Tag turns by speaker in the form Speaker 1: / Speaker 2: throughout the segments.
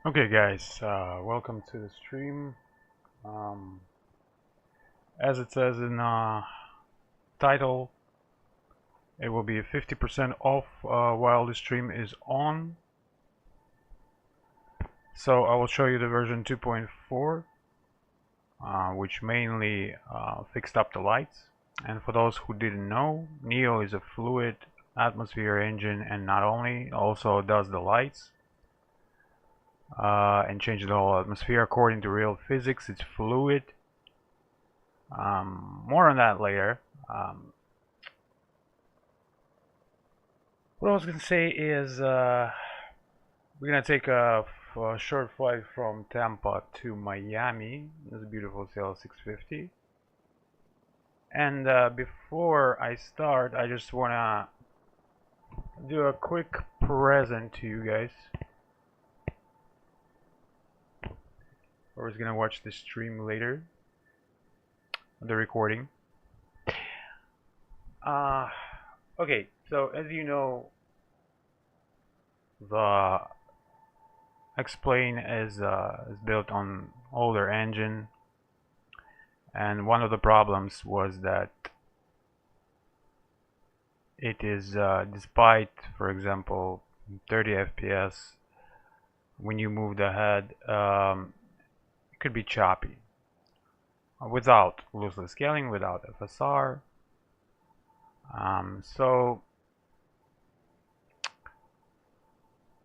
Speaker 1: Okay guys, welcome to the stream. Um, as it says in title, it will be 50% off while the stream is on. So I will show you the version 2.4, which mainly fixed up the lights. And for those who didn't know, Neo is a fluid atmosphere engine, and not only, also does the lights. And changes the whole atmosphere according to real physics. It's fluid. More on that later. What I was gonna say is we're gonna take a short flight from Tampa to Miami. This beautiful CL650. And before I start, I just wanna do a quick present to you guys. Whoever's gonna watch the stream later, the recording. Okay, so as you know, the X-Plane is built on older engine, and one of the problems was that it is despite, for example, 30 FPS, when you move the head, it could be choppy without loosely scaling, without FSR. So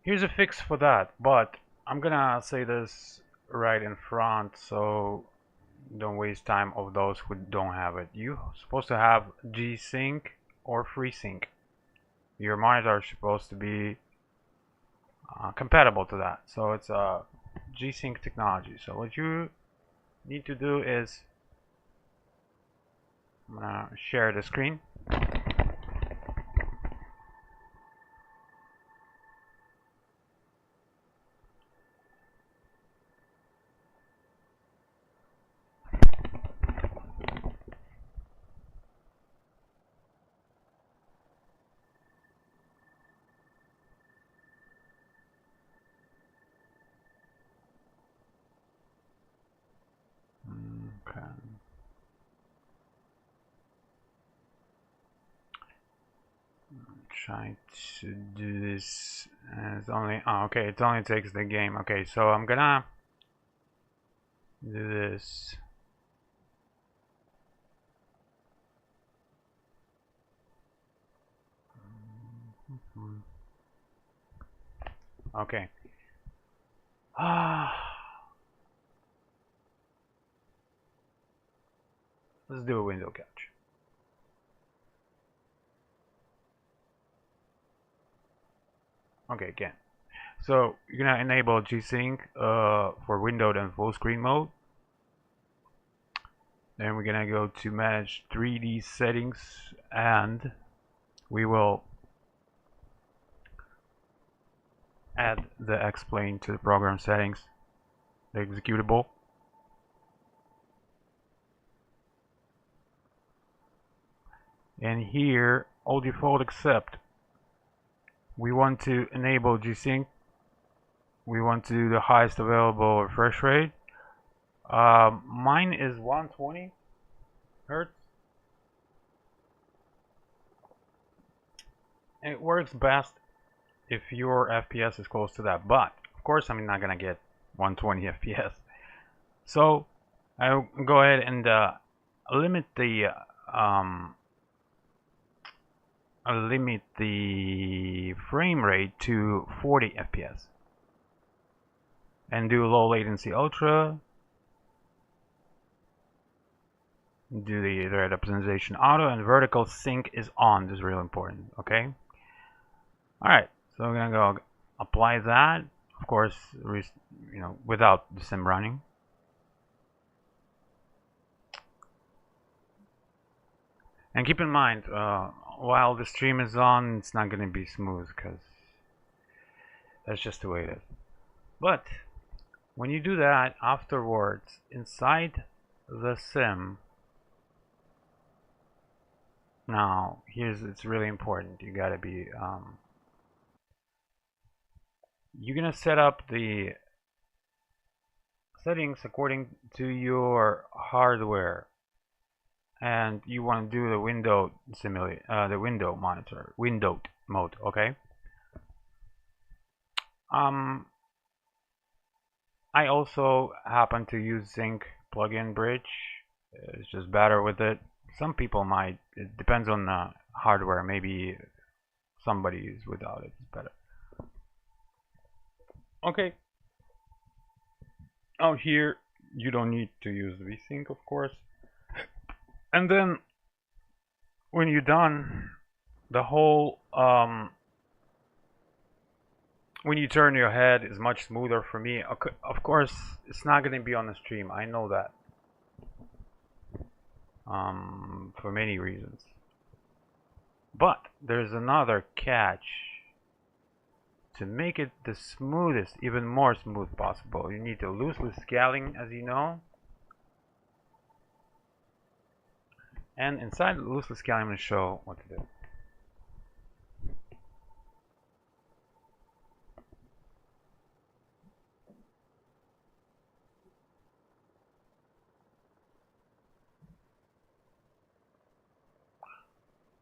Speaker 1: here's a fix for that, but I'm gonna say this right in front, so don't waste time of those who don't have it. You're supposed to have G-Sync or FreeSync. Your monitor is supposed to be compatible to that. So it's a G-Sync technology. So what you need to do is, I'm gonna share the screen. Okay. Trying to do this. It's only okay. It only takes the game. Okay, so I'm gonna do this. Okay. Let's do a window catch. Okay, again. So you're gonna enable G-Sync for windowed and full screen mode. Then we're gonna go to manage 3D settings, and we will add the X-Plane to the program settings, the executable. And here, all default except we want to enable G-Sync. We want to do the highest available refresh rate. Mine is 120 Hertz. And it works best if your FPS is close to that, but of course I'm not gonna get 120 FPS. So I'll go ahead and limit the frame rate to 40 FPS and do low latency ultra. Do the representation auto, and vertical sync is on. This is really important. Okay. All right. So we're gonna go apply that. Of course, without the sim running. And keep in mind, while the stream is on, it's not gonna be smooth because that's just the way it is. But when you do that afterwards, inside the sim, now it's really important. You gotta be you're gonna set up the settings according to your hardware, and you want to do the window the window monitor, windowed mode. Okay. I also happen to use Sync plugin bridge. It's just better with it. Some people might. It depends on the hardware. Maybe somebody is without it. It's better. Okay. Out here, you don't need to use VSync, of course. And then, when you're done, the whole when you turn your head is much smoother for me. Of course, it's not going to be on the stream. I know that. For many reasons. But there's another catch. To make it the smoothest, even more smooth possible, you need to loosely scaling, as you know. And inside loosely scaling, I'm going to show what to do.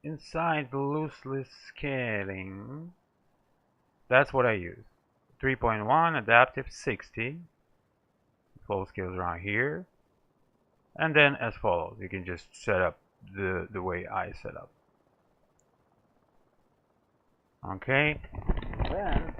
Speaker 1: Inside the loosely scaling, that's what I use. 3.1 adaptive 60. Full scale is around here. And then as follows, you can just set up the way I set up. Okay, then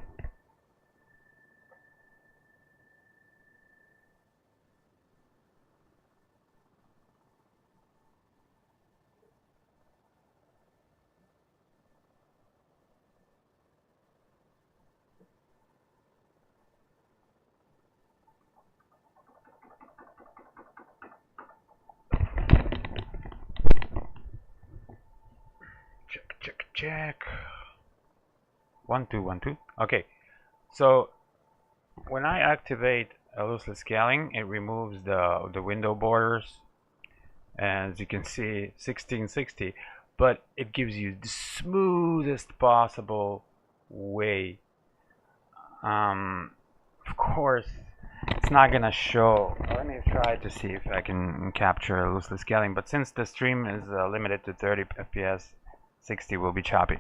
Speaker 1: check. 1 2 1 2. Okay, so when I activate loosely scaling, it removes the window borders, as you can see 1660, but it gives you the smoothest possible way. Of course, it's not gonna show. Let me try to see if I can capture loosely scaling, but since the stream is limited to 30 FPS, 60 will be choppy.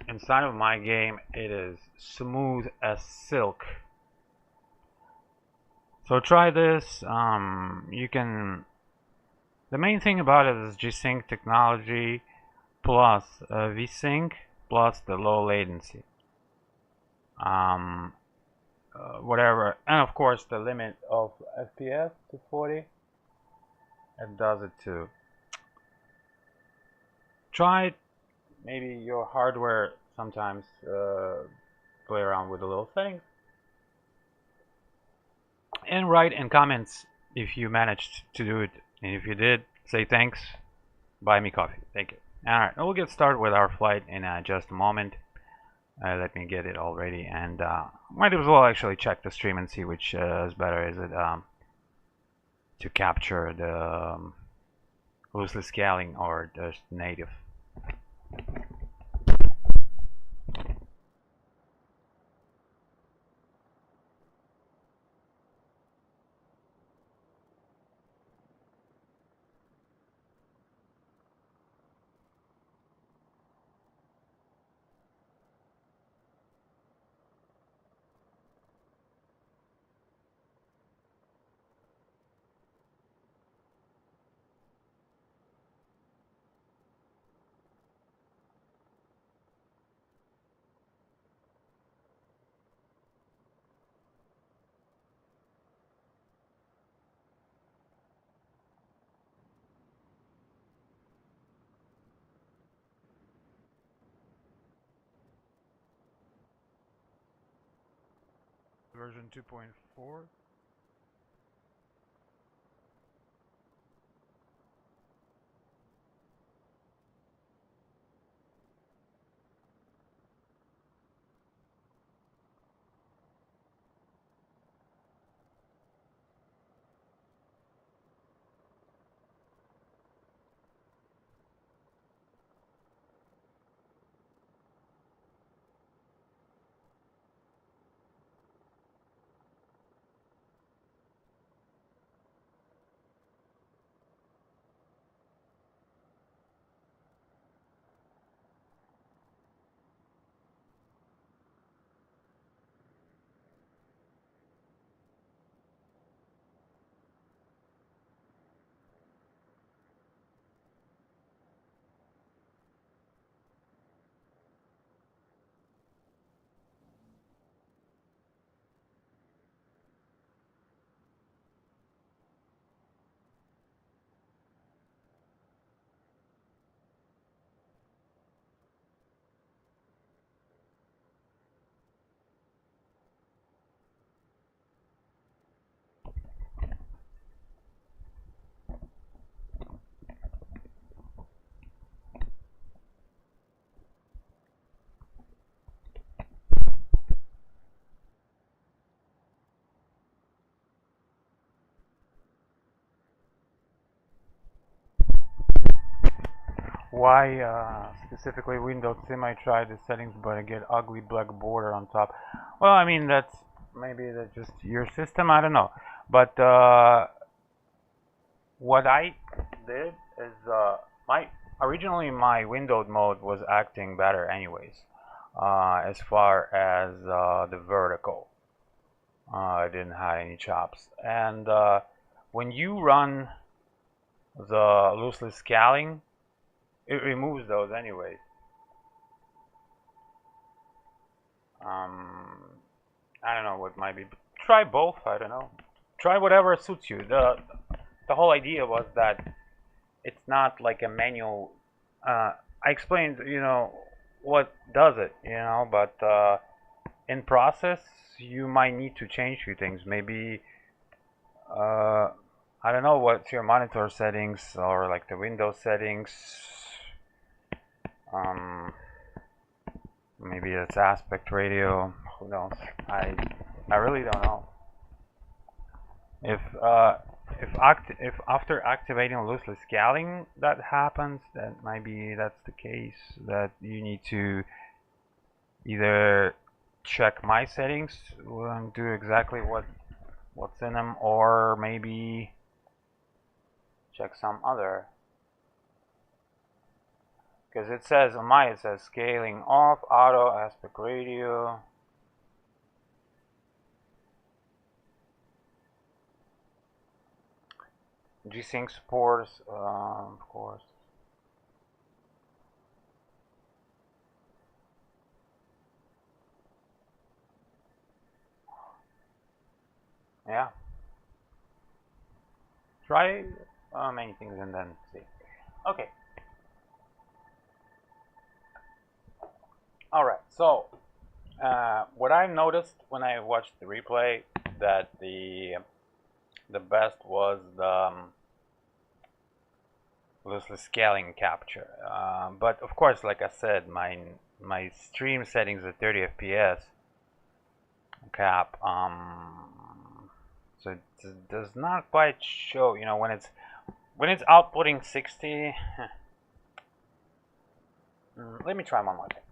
Speaker 1: Inside of my game, it is smooth as silk. So try this. You can. The main thing about it is G-Sync technology plus V-Sync plus the low latency. Whatever, and of course the limit of FPS to 40. It does it too. Try it. Maybe your hardware sometimes play around with the little settings. And write in comments if you managed to do it. And if you did, say thanks. Buy me coffee. Thank you. Alright, we'll get started with our flight in just a moment. Let me get it all ready. And might as well actually check the stream and see which is better. Is it to capture the loosely scaling or the native? Version 2.4. Why specifically Windows Sim? I tried the settings, but I get ugly black border on top. Well, I mean that's maybe that's just your system. I don't know. But what I did is my originally my windowed mode was acting better anyways. As far as the vertical, I didn't have any chops. And when you run the loosely scaling, it removes those anyways. I don't know what might be. Try both. I don't know. Try whatever suits you. The whole idea was that it's not like a manual. I explained, what does it, but in process you might need to change a few things. Maybe I don't know what's your monitor settings or like the Windows settings. Maybe it's aspect ratio. Who knows? I really don't know. If after activating loosely scaling that happens, then maybe that's the case that you need to either check my settings and do exactly what's in them, or maybe check some other. Because it says on my, it says scaling off, auto, aspect ratio. G-Sync supports, of course. Yeah. Try many things and then see. Okay. Alright, so what I noticed when I watched the replay, that the best was the loosely scaling capture. But of course, like I said, my stream settings are 30 FPS cap. So it does not quite show. When it's outputting 60. Let me try one more thing.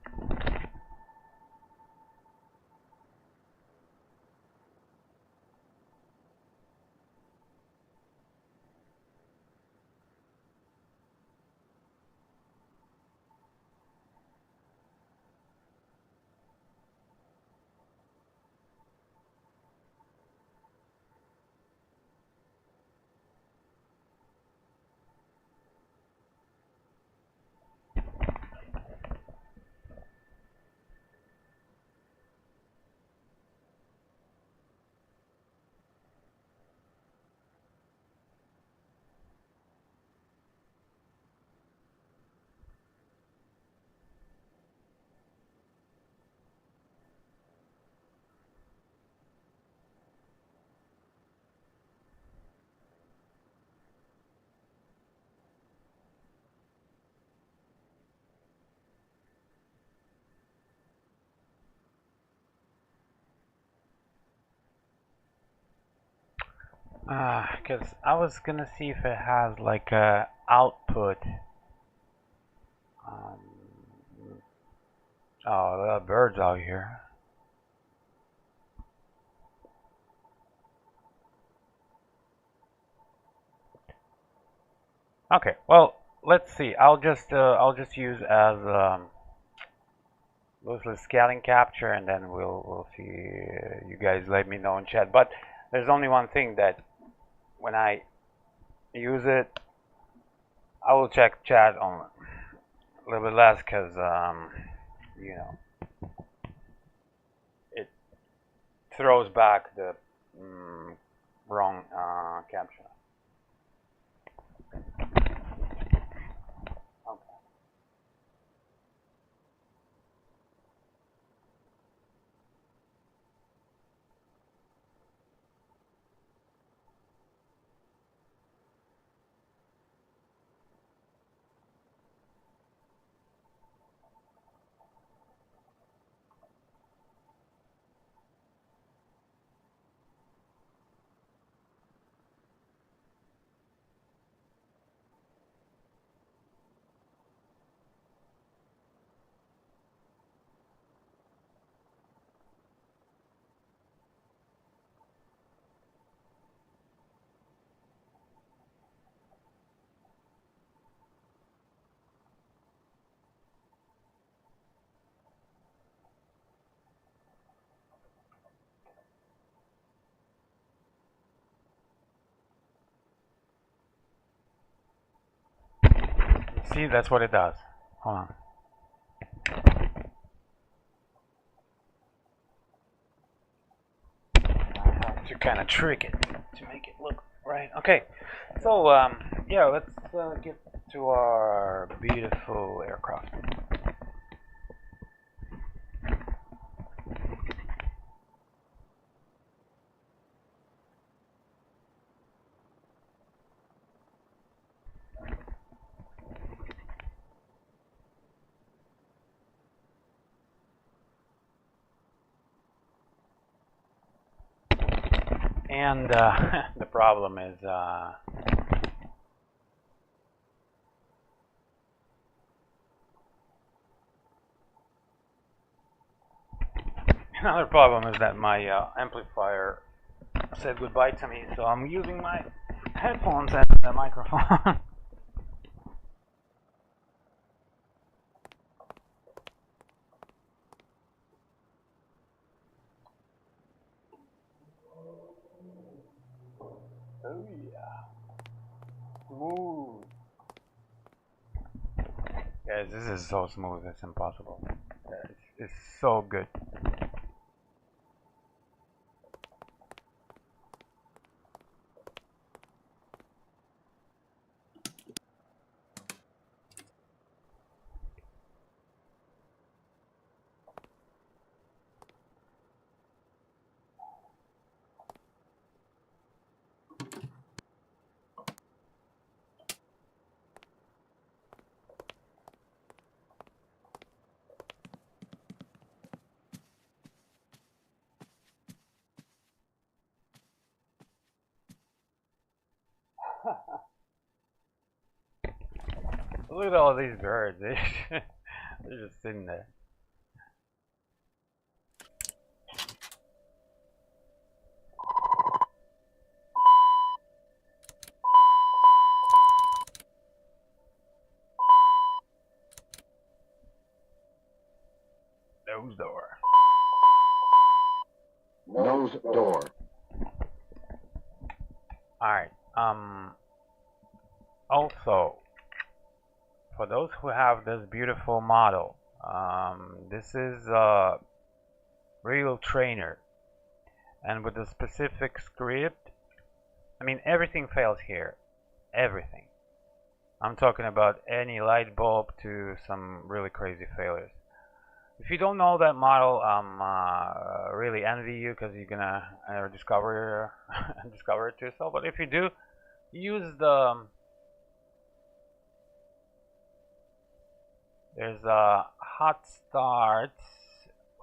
Speaker 1: Because I was gonna see if it has like a output. Um, oh, there are birds out here. Okay, well, let's see. I'll just use as loosely scaling capture, and then we'll see. You guys let me know in chat. But there's only one thing, that when I use it, I will check chat on a little bit less, because it throws back the wrong caption. See, that's what it does. Hold on. I have to kind of trick it to make it look right. Okay, so yeah, let's get to our beautiful aircraft. And the problem is another problem is that my amplifier said goodbye to me, so I'm using my headphones and the microphone. Oh yeah, smooth. Guys, this is so smooth, it's impossible. It's so good. Look at all these birds. They're just sitting there. Nose door.
Speaker 2: Nose door.
Speaker 1: Alright. Also, for those who have this beautiful model, this is a real trainer. And with a specific script, I mean, everything fails here. Everything. I'm talking about any light bulb to some really crazy failures. If you don't know that model, really envy you because you're gonna discover discover it yourself. But if you do, use the there's a hot starts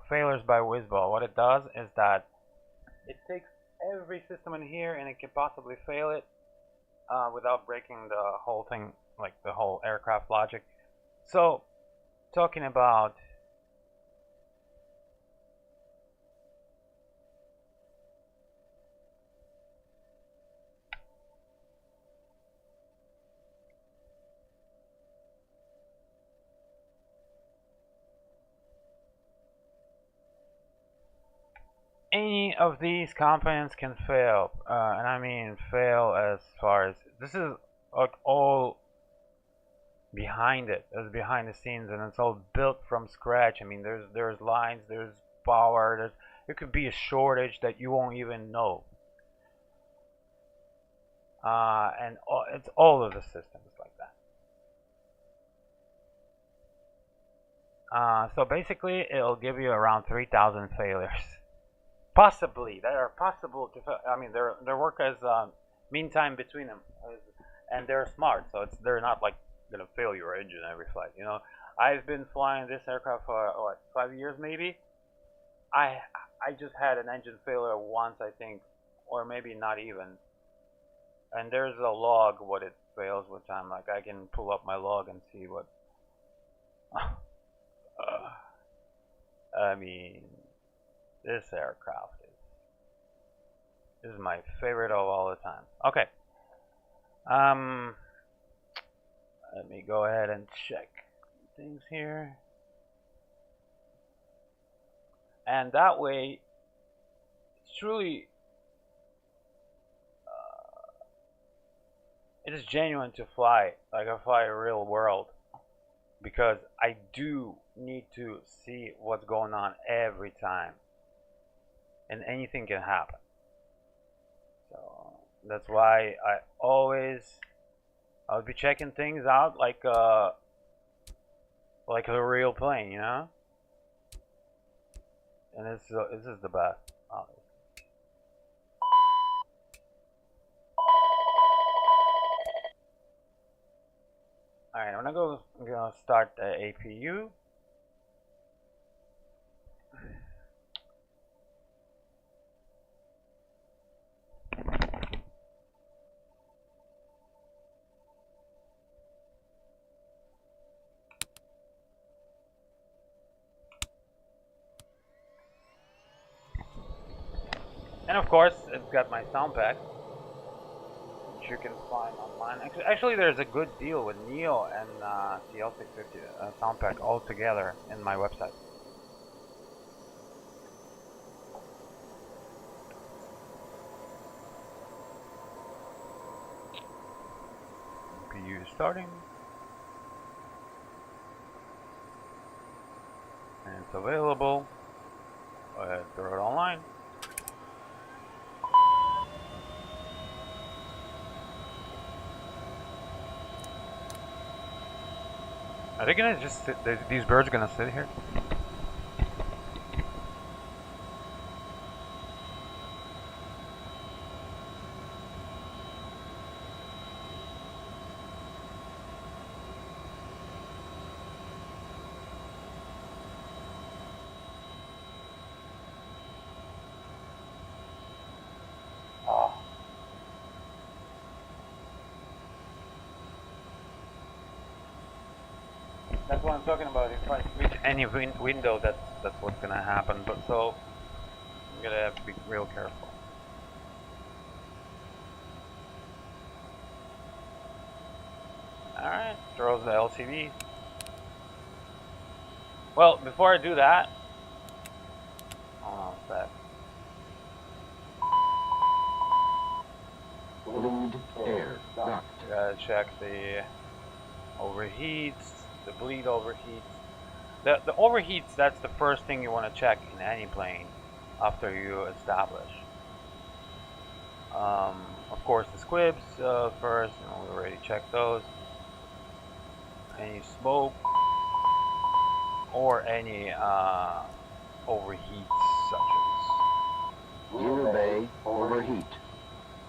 Speaker 1: failures by Whizball. What it does is that it takes every system in here and it can possibly fail it without breaking the whole thing, like the whole aircraft logic. So, talking about any of these components can fail, and I mean fail as far as this is like all behind it, it's behind the scenes, and it's all built from scratch. I mean, there's lines, there's power, there could be a shortage that you won't even know, and it's all of the systems like that. So basically, it'll give you around 3,000 failures. Possibly that are possible to. I mean, their work as mean time between them, and they're smart, so they're not like gonna fail your engine every flight. You know, I've been flying this aircraft for what 5 years maybe. I just had an engine failure once, I think, or maybe not even. And there's a log what it fails, which I'm like I can pull up my log and see what. I mean. This aircraft is my favorite of all the time. Okay. Let me go ahead and check things here. And that way, it's truly, it is genuine to fly, like I fly a real world. because I do need to see what's going on every time, and anything can happen. So that's why I'll be checking things out like a real plane, you know. And this is the best. Alright, I'm gonna start the APU. And of course, it's got my sound pack, which you can find online. Actually, there's a good deal with Neo and CL650 sound pack all together in my website. CPU starting, and it's available. Go ahead, throw it online. Are they gonna just sit? These birds are gonna sit here? Oh. That's what I'm talking about. If I switch any window, that's what's gonna happen. But so I'm gonna have to be real careful. All right, throws the LCD. Well, before I do that, hold on a sec.
Speaker 2: Bleed air duct.
Speaker 1: Gotta check the overheats. The bleed overheats. The overheats, that's the first thing you want to check in any plane after you establish. Of course, the squibs first, we already checked those. Any smoke or any overheats such as
Speaker 2: Rear bay overheat.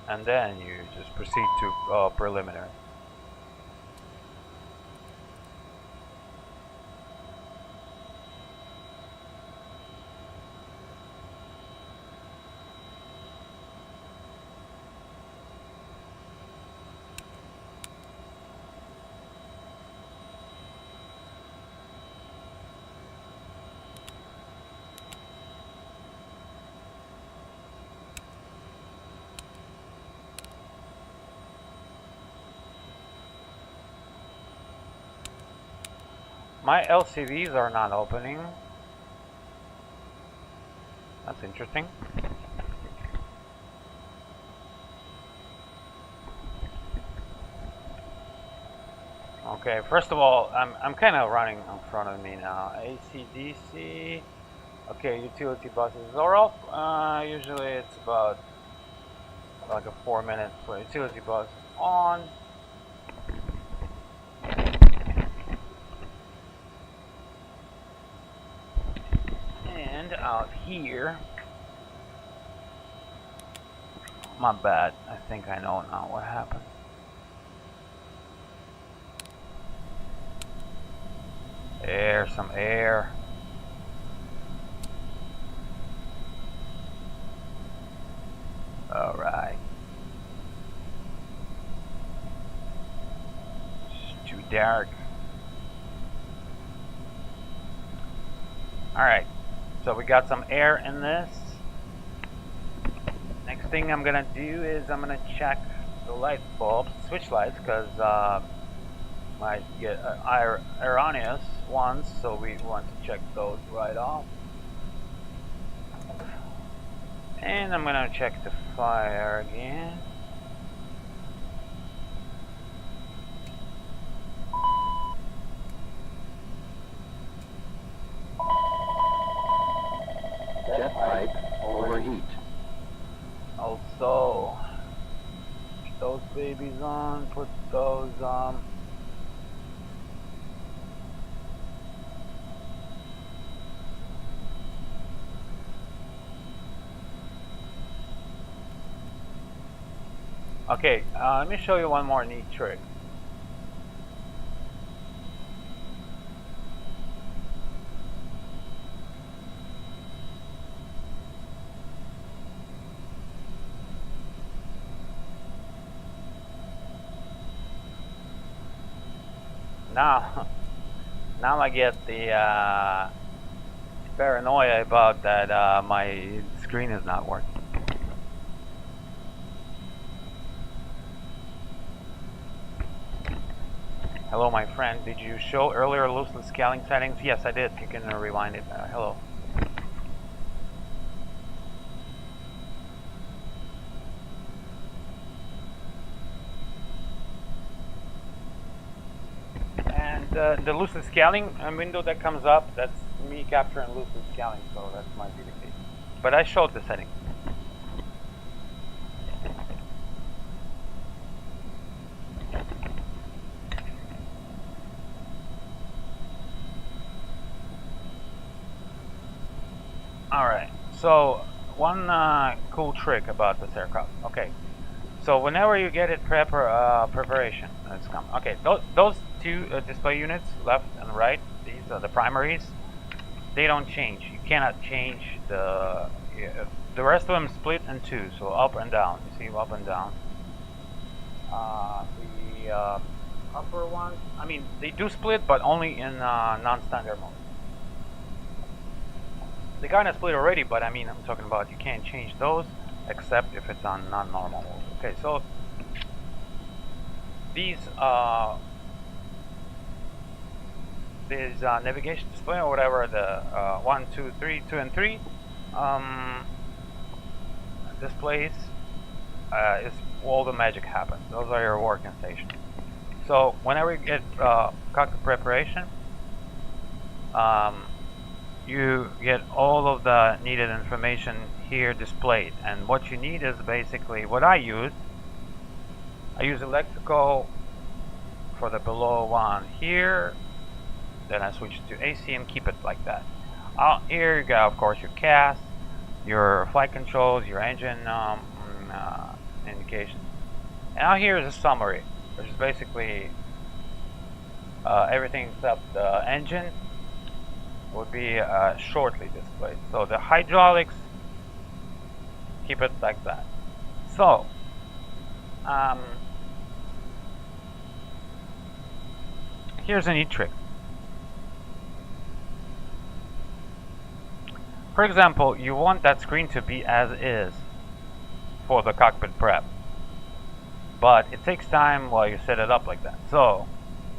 Speaker 1: and then you just proceed to preliminary. My LCDs are not opening. That's interesting. Okay, first of all, I'm kind of running in front of me now. AC/DC. Okay, utility buses are off. Usually it's about like a 4 minute for utility bus on. And out here, my bad. I think I know now what happened. Air, some air. All right. It's too dark. All right. So we got some air in this. Next thing I'm gonna do is I'm gonna check the light bulbs, switch lights, because might get erroneous ones, so we want to check those right off. And I'm gonna check the fire again. babies on, put those okay, let me show you one more neat trick. Now, now I get the paranoia about that my screen is not working. Hello, my friend. Did you show earlier loosely scaling settings? Yes, I did. You can rewind it. Hello. And the loosely scaling window that comes up, that's me capturing loosely scaling, so that might be the case. But I showed the settings. Alright, so one cool trick about this aircraft. Okay, so whenever you get it preparation, let's come. Okay, those two display units, left and right, these are the primaries. They don't change. You cannot change the rest of them split in two, so up and down. You see, up and down. The upper ones, I mean, they do split, but only in non-standard mode. They kind of split already, but I mean, I'm talking about you can't change those except if it's on non-normal mode. Okay, so these navigation display or whatever, the 1, 2, 3, 2 and 3 displays is all the magic happens. Those are your working stations. So whenever you get cockpit preparation, you get all of the needed information here displayed, and what you need is basically what I use. I use electrical for the below one here, then I switch to AC and keep it like that. Out here you got, of course, your CAS, your flight controls, your engine indications, and out here is a summary, which is basically everything except the engine would be shortly displayed. So the hydraulics, keep it like that. So here's a neat trick. For example, you want that screen to be as is for the cockpit prep, but it takes time while you set it up like that. So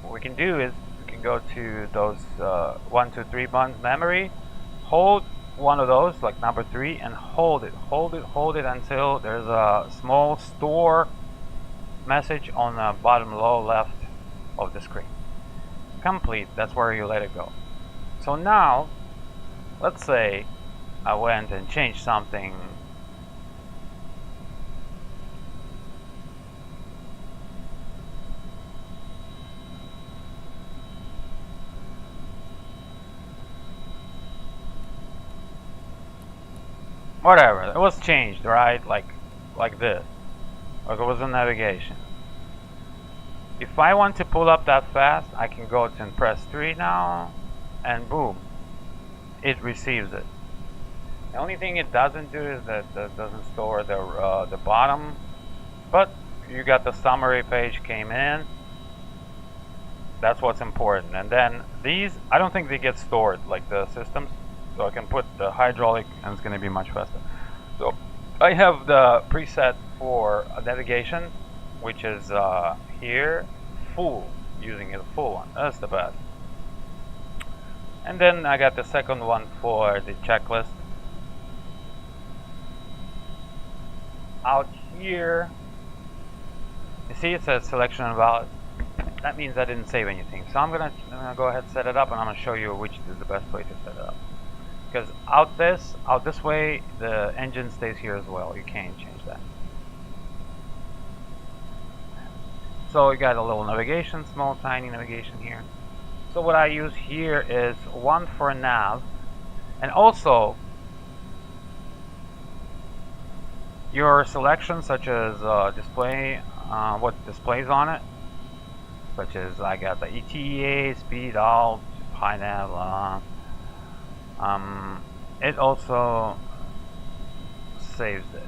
Speaker 1: what we can do is we can go to those 1, 2, 3 buttons memory, hold one of those like number 3 and hold it until there's a small store message on the bottom low left of the screen. Complete, that's where you let it go. So now let's say I went and changed something. Whatever, it was changed, right? Like this. Like it was in navigation. If I want to pull up that fast, I can go to and press 3 now, and boom, it receives it. The only thing it doesn't do is that it doesn't store the bottom, but you got the summary page came in. That's what's important. And then these, I don't think they get stored like the systems, so I can put the hydraulic and it's going to be much faster. So I have the preset for navigation, which is here, full, using a full one. That's the best. And then I got the second one for the checklist. Out here, you see it says selection invalid. That means I didn't save anything. So I'm gonna go ahead and set it up, and I'm gonna show you which is the best way to set it up. Because out this way, the engine stays here as well. You can't change that. So you got a little navigation, small tiny navigation here. So what I use here is one for nav, and also your selections such as display, what displays on it, such as I got the ETA, speed, alt, high nav. It also saves it.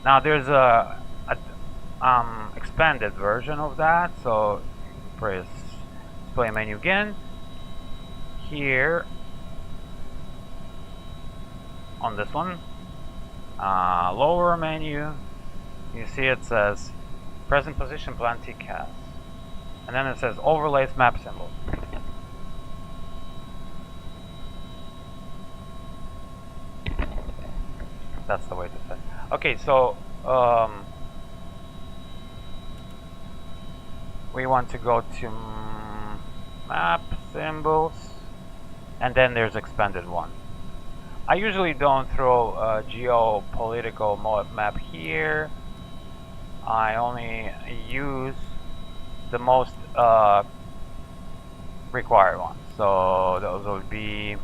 Speaker 1: Now there's a expanded version of that, so press display menu again. Here on this one, lower menu, you see it says present position plan TCAS, and then it says overlays map symbol. That's the way to say. Okay, so we want to go to map symbols, and then there's expanded one. I usually don't throw a geopolitical map here. I only use the most required ones. So those would be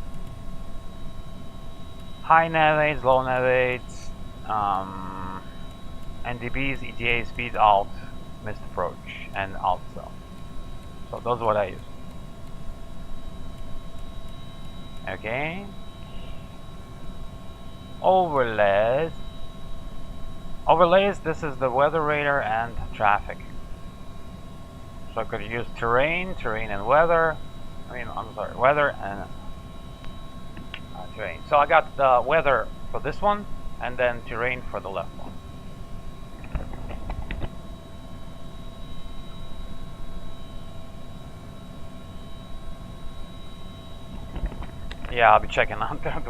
Speaker 1: high navigate, low navigate, NDBs, ETA, speed, alt, missed approach, and alt cell. So those are what I use. Okay. Overlays. Overlays, this is the weather radar and traffic. So I could use terrain and weather. Weather and terrain. So I got the weather for this one, and then terrain for the left one. Yeah, I'll be checking out that.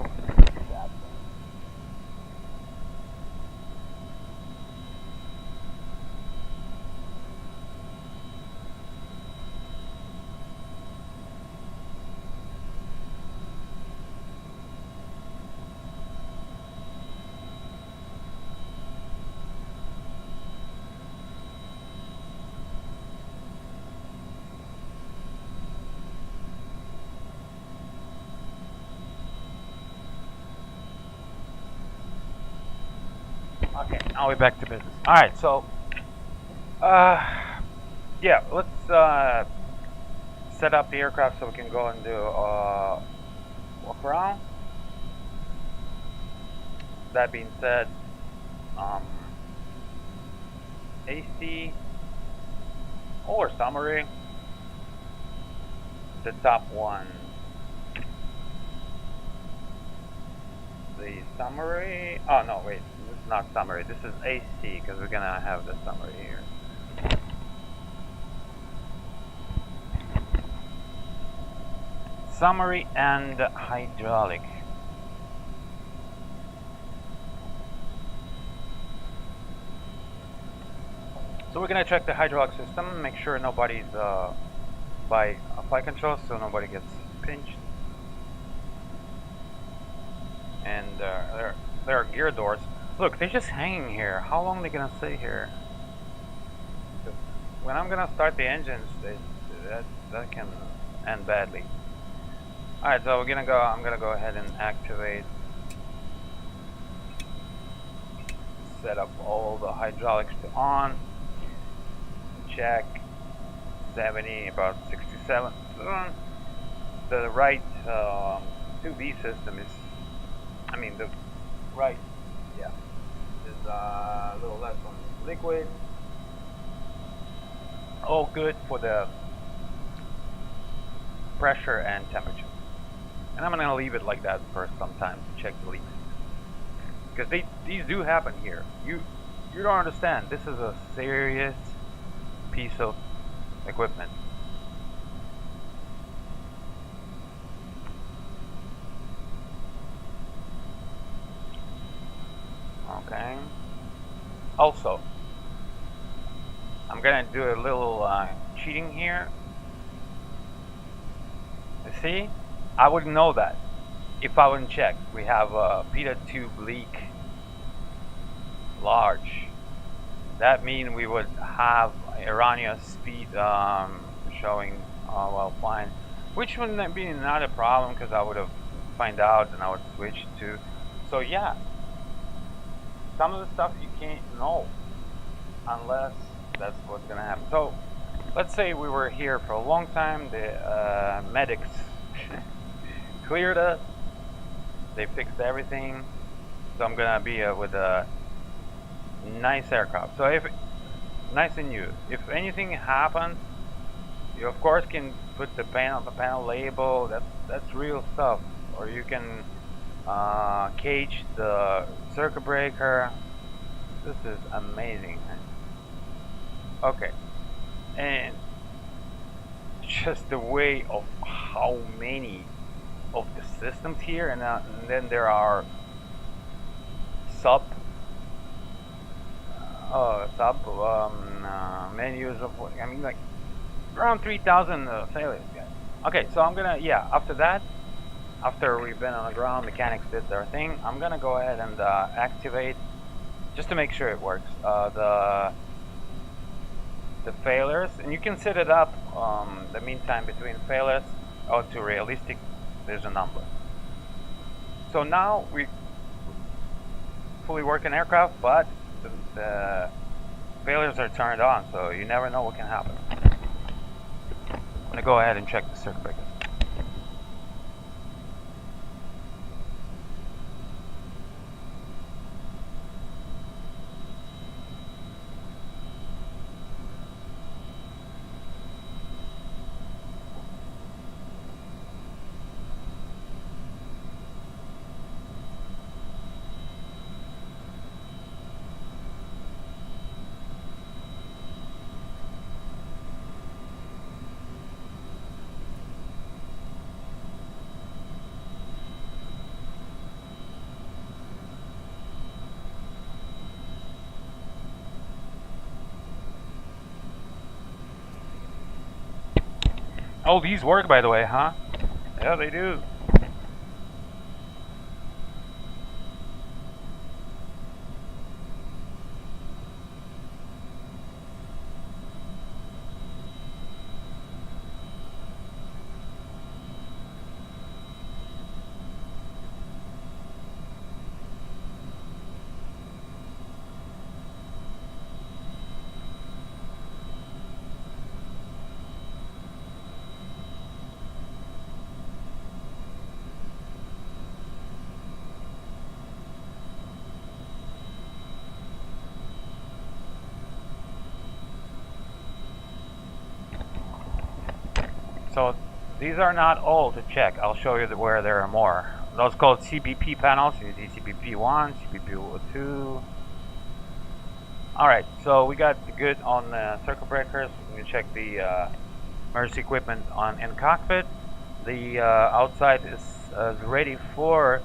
Speaker 1: Okay, now we're back to business. Alright, so yeah, let's set up the aircraft so we can go and do walk around. That being said, AC or summary, the top one. The summary, oh no, wait, this is not summary, this is AC, because we're gonna have the summary here. Summary and hydraulic. So we're gonna check the hydraulic system, make sure nobody's by flight control, so nobody gets pinched. And there are gear doors. Look, they're just hanging here. How long are they gonna stay here? When I'm gonna start the engines, that can end badly. All right, so we're gonna go. I'm gonna go ahead and activate, set up all the hydraulics to on. Check 70, about 67. The right 2B system is. I mean, the right, yeah, is a little less on liquid. All good for the pressure and temperature. And I'm gonna leave it like that for some time to check the leaks, because these do happen here. You don't understand. This is a serious piece of equipment. Okay. Also, I'm gonna do a little cheating here. You see, I wouldn't know that if I wouldn't check. We have a PETA tube leak, large. that means we would have erroneous speed showing while flying, which wouldn't be not a problem because I would have find out and I would switch to. So yeah, some of the stuff you can't know unless that's what's gonna happen. So let's say we were here for a long time, the medics cleared us, they fixed everything, so I'm gonna be with a nice aircraft. So if nice and new, if anything happens, you of course can put the panel label, that's real stuff, or you can cage the circuit breaker. This is amazing. Okay, and just the way of how many of the systems here, and then there are sub menus of, I mean, like around 3,000 failures, guys. Okay, so I'm gonna, yeah, after that, after we've been on the ground, mechanics did their thing, I'm gonna go ahead and activate, just to make sure it works, the failures, and you can set it up the meantime between failures to realistic. There's a number. So now we fully working aircraft, but the failures are turned on, so you never know what can happen. I'm gonna go ahead and check the circuit breaker. Oh, these work, by the way, huh? Yeah, they do. So these are not all to check. I'll show you where there are more. Those called CBP panels. You see CBP1, CBP2. Alright, so we got good on the circuit breakers. We check the emergency equipment in cockpit. The outside is ready for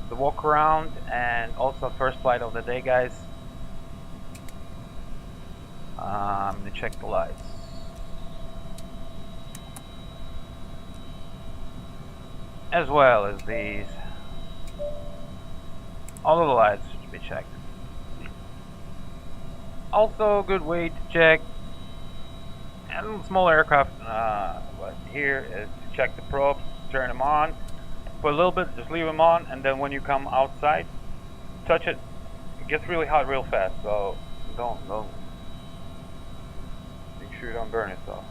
Speaker 1: the walk around and also first flight of the day, guys. I'm gonna check the lights. As well as these. All of the lights should be checked. Also a good way to check, and small aircraft, but here is to check the probes, turn them on, for a little bit, just leave them on, and then when you come outside, touch it. It gets really hot real fast, so don't make sure you don't burn yourself.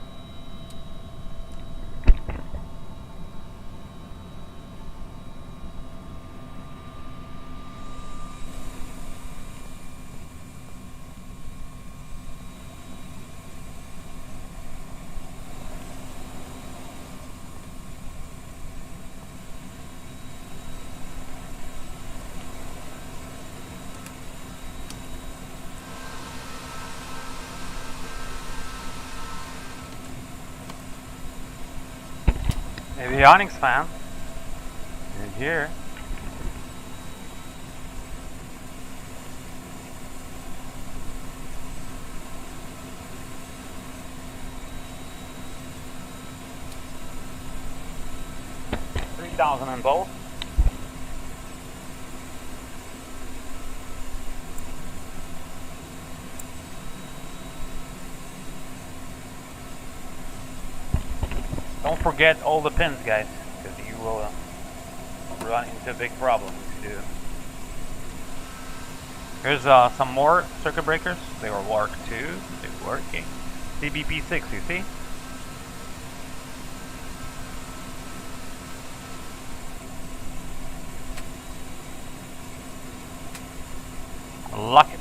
Speaker 1: Avionics fan in here. $3,000 in both. Don't forget all the pins, guys, because you will run into big problems if you do. Here's some more circuit breakers. They are work too. They're working. CBP6, you see? Lock it.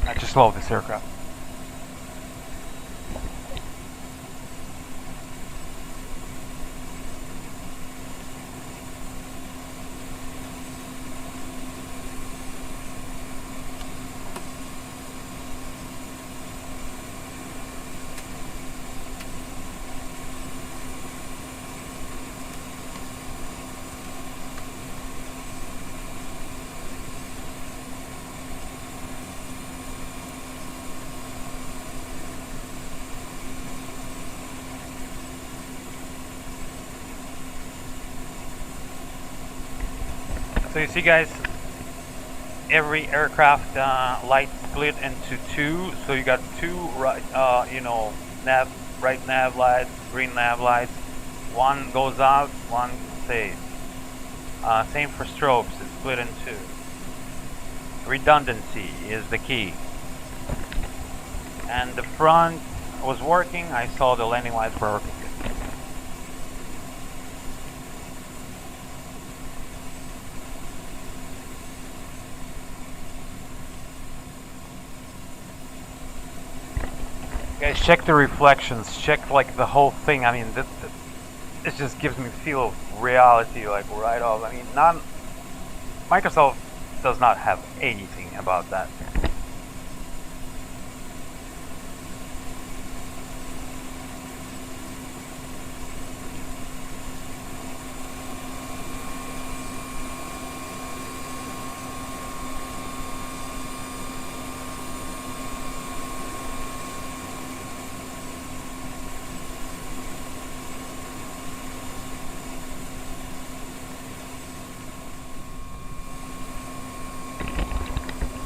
Speaker 1: I just love this aircraft. So you see, guys, every aircraft light split into two. So you got two right, right nav lights, green nav lights. One goes out, one stays. Same for strobes, it's split in two. Redundancy is the key. And the front was working. I saw the landing lights were working. Guys, check the reflections, check like the whole thing. I mean, it just gives me a feel of reality, like right off. I mean, Microsoft does not have anything about that.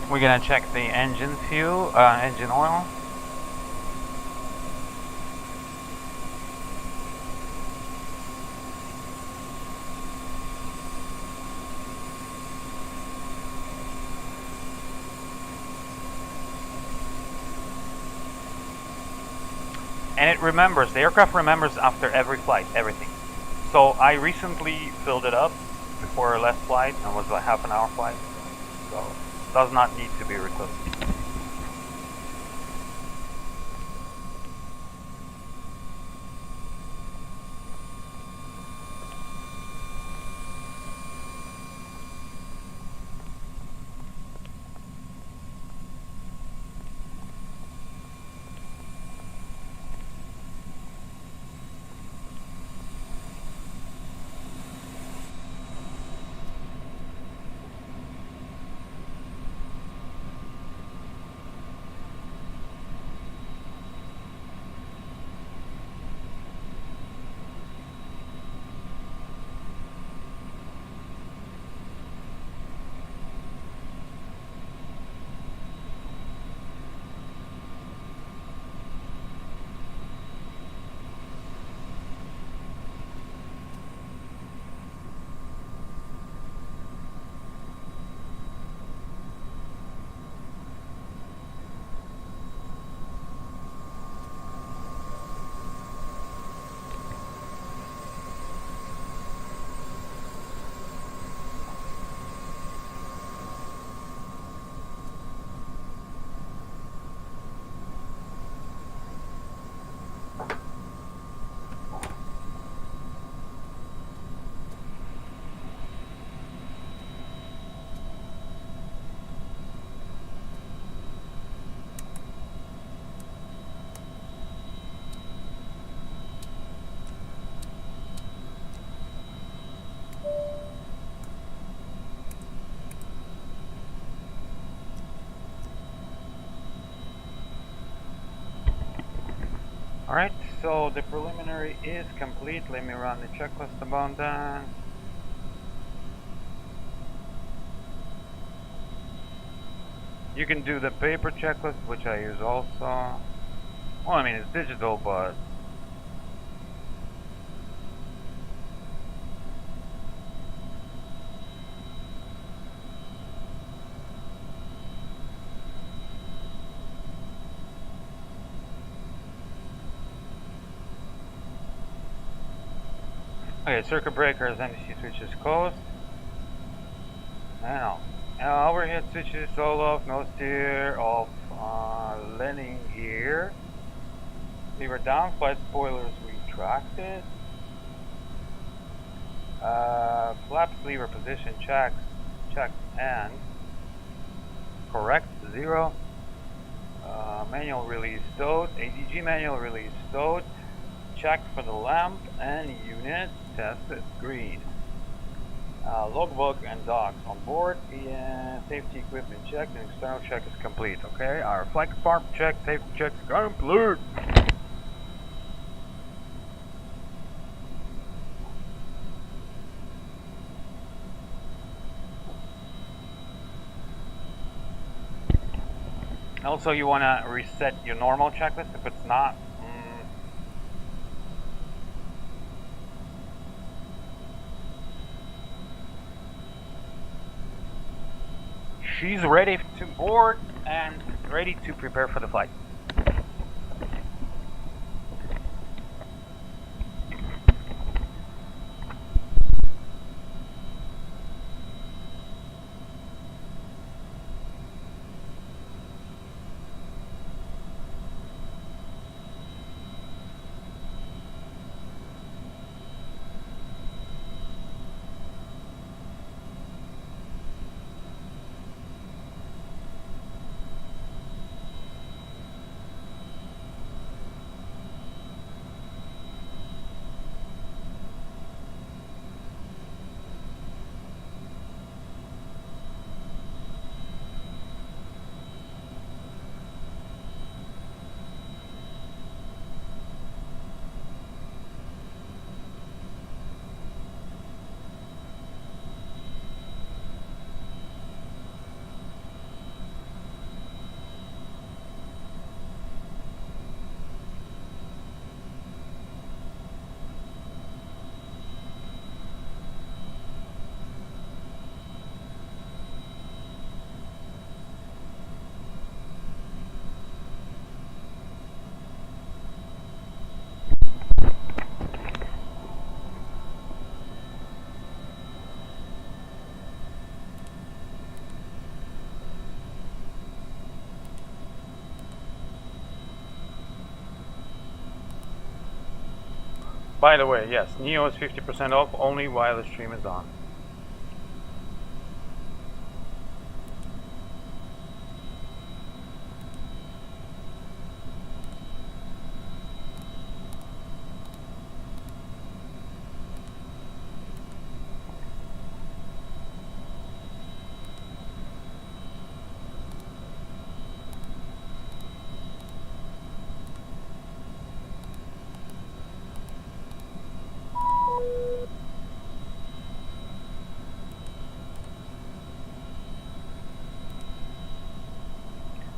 Speaker 1: We're gonna check the engine fuel, engine oil. And it remembers, the aircraft remembers after every flight, everything. So I recently filled it up before our last flight, and it was a half-an-hour flight. So does not need to be refilled. Alright, so the preliminary is complete. Let me run the checklist about that. You can do the paper checklist, which I use also. Well, I mean, it's digital, but okay, circuit breakers, NDC switches closed. Now, overhead switches all off, no steer off, landing gear. Lever down, flight spoilers retracted. Flaps lever position checked and correct, 0. Manual release stowed, ADG manual release stowed. Checked for the lamp and unit, tested, green. Logbook and docs on board. Safety equipment checked and external check is complete. Okay, our flight compartment check, safety check is complete. Also, you want to reset your normal checklist if it's not. She's ready to board and ready to prepare for the flight. By the way, yes, Neo is 50% off only while the stream is on.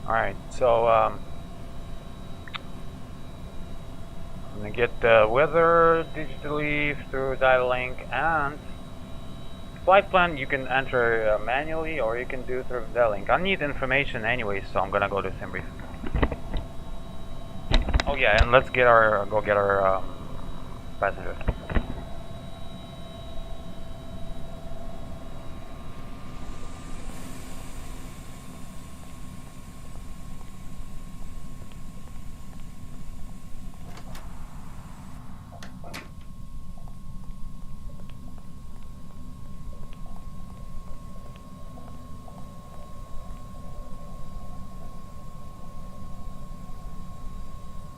Speaker 1: Alright, so I'm gonna get the weather digitally through Dialink, and flight plan you can enter manually or you can do through Dialink. I need information anyway, so I'm gonna go to SimBrief. Oh yeah, and let's get our passenger.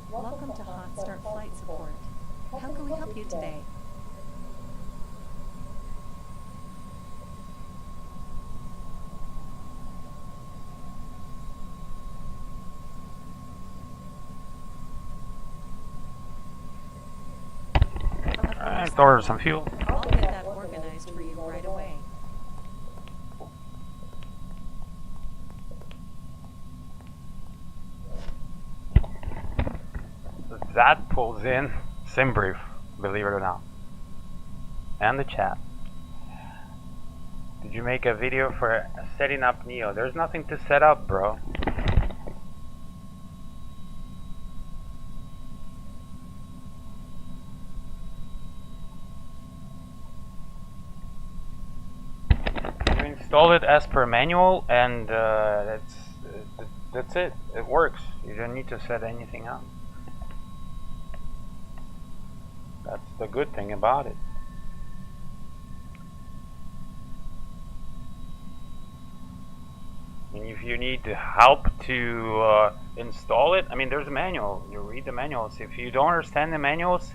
Speaker 3: Welcome to Hot Start Flight Support. How can we help you today?
Speaker 1: Let's order some fuel.
Speaker 3: I'll get that organized for you right away.
Speaker 1: That pulls in SimBrief, believe it or not. And the chat. Did you make a video for setting up Neo? There's nothing to set up, bro. You install it as per manual, and that's it. It works. You don't need to set anything up. That's the good thing about it. And if you need help to install it, I mean, there's a manual. You read the manuals. If you don't understand the manuals,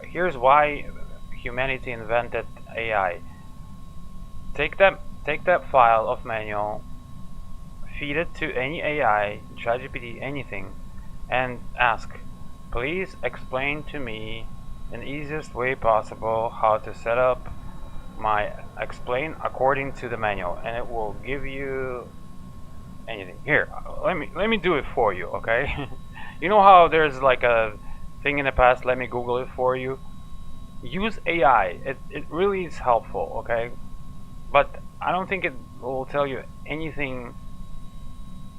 Speaker 1: here's why humanity invented AI. Take that file of manual, feed it to any AI, ChatGPT, anything, and ask, please explain to me in the easiest way possible how to set up my explain according to the manual, and it will give you anything. Here, let me do it for you, okay? You know how there's like a thing in the past, let me Google it for you? Use AI. It really is helpful, okay? But I don't think it will tell you anything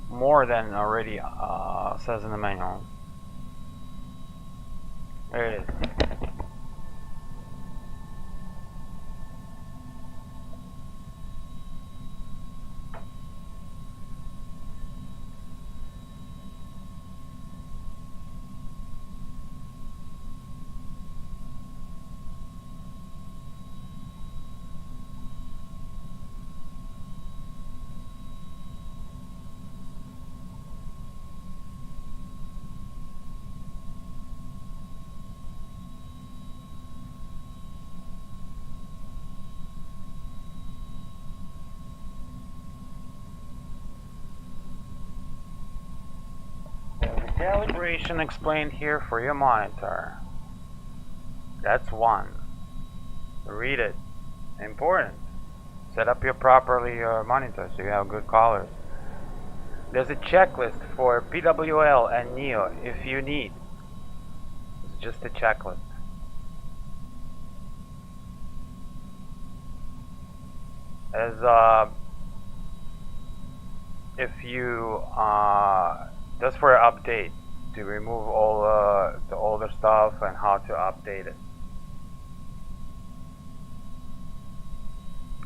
Speaker 1: more than already says in the manual. There it is. Calibration explained here for your monitor. That's one. Read it. Important. Set up your monitor so you have good colors. There's a checklist for PWL and Neo if you need. It's just a checklist. As if you just for an update, to remove all the older stuff and how to update it.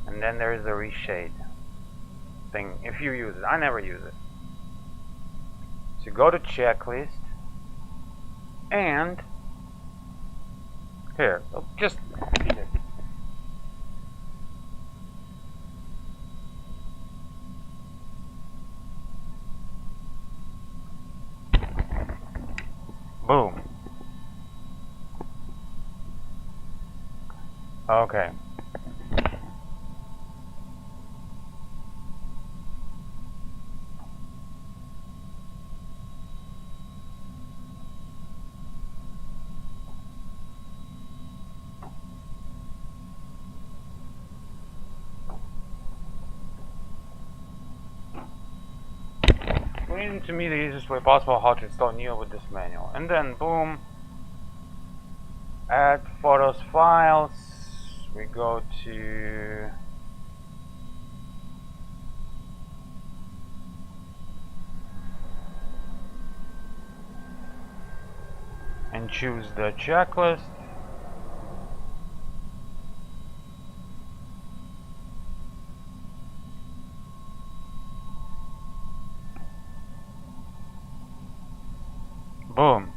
Speaker 1: And then there is the reshade thing if you use it. I never use it. So go to checklist and here, just read it. Boom. Okay. Explain to me the easiest way possible how to install Neo with this manual, and then boom, add photos files. We go to and choose the checklist. Boom.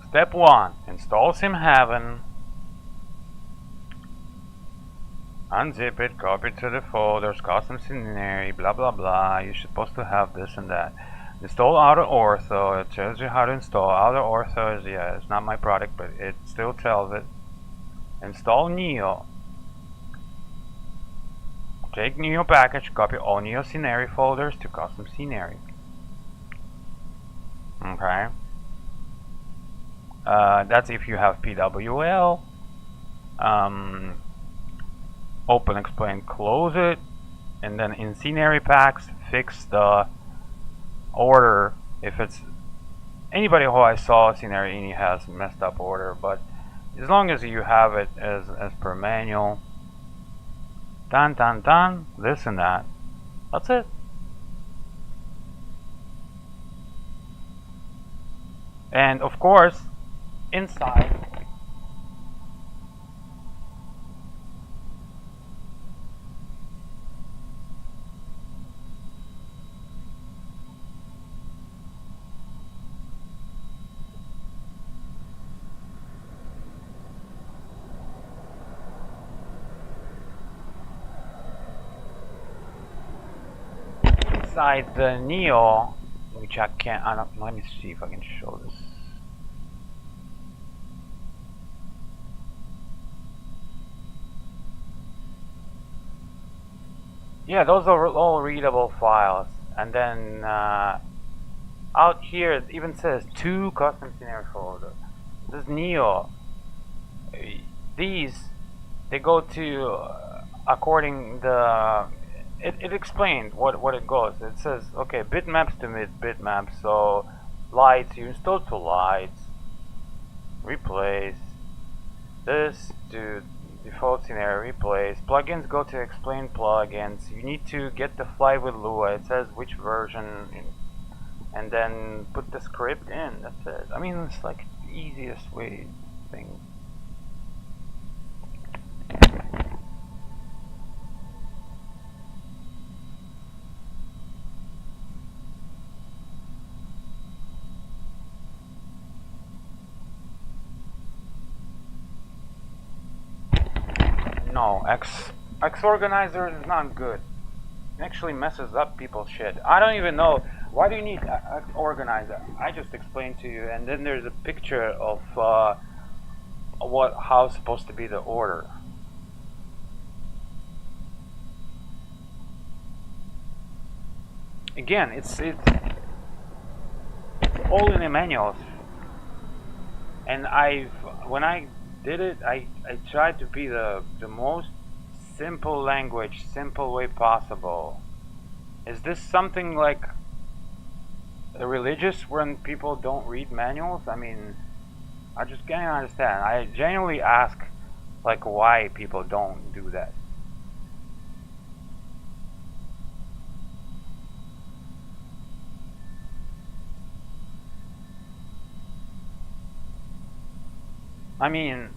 Speaker 1: Step 1. Install SimHaven. Unzip it, copy it to the folders, custom scenery, blah blah blah. You're supposed to have this and that. Install Auto Ortho. It tells you how to install. Auto Ortho is, yeah, it's not my product, but it still tells it. Install Neo. Take Neo package, copy all Neo scenery folders to custom scenery. Okay. That's if you have PWL. Open, explain, close it, and then in scenery packs, fix the order. If it's anybody who I saw scenery ini has messed up order, but as long as you have it as per manual, done, this and that. That's it. And of course, inside the Neo, which I can't. Let me see if I can show this. Yeah, those are all readable files, and then out here it even says 2 custom scenario folders. This Neo, these they go to according the. It explained what it goes. It says, okay, bitmaps to bitmaps. So lights, you install 2 lights, replace this to default scenario, replace. Plugins go to explain plugins. You need to get the fly with Lua. It says which version, and then put the script in. That's it. I mean, it's like the easiest way thing. No, X organizer is not good. It actually messes up people's shit. I don't even know why do you need X organizer. I just explained to you, and then there's a picture of how it's supposed to be the order. Again, it's all in the manuals, and when I did it, I tried to be the most simple language, simple way possible. Is this something like religious when people don't read manuals? I mean, I just can't understand. I genuinely ask, like, why people don't do that. I mean,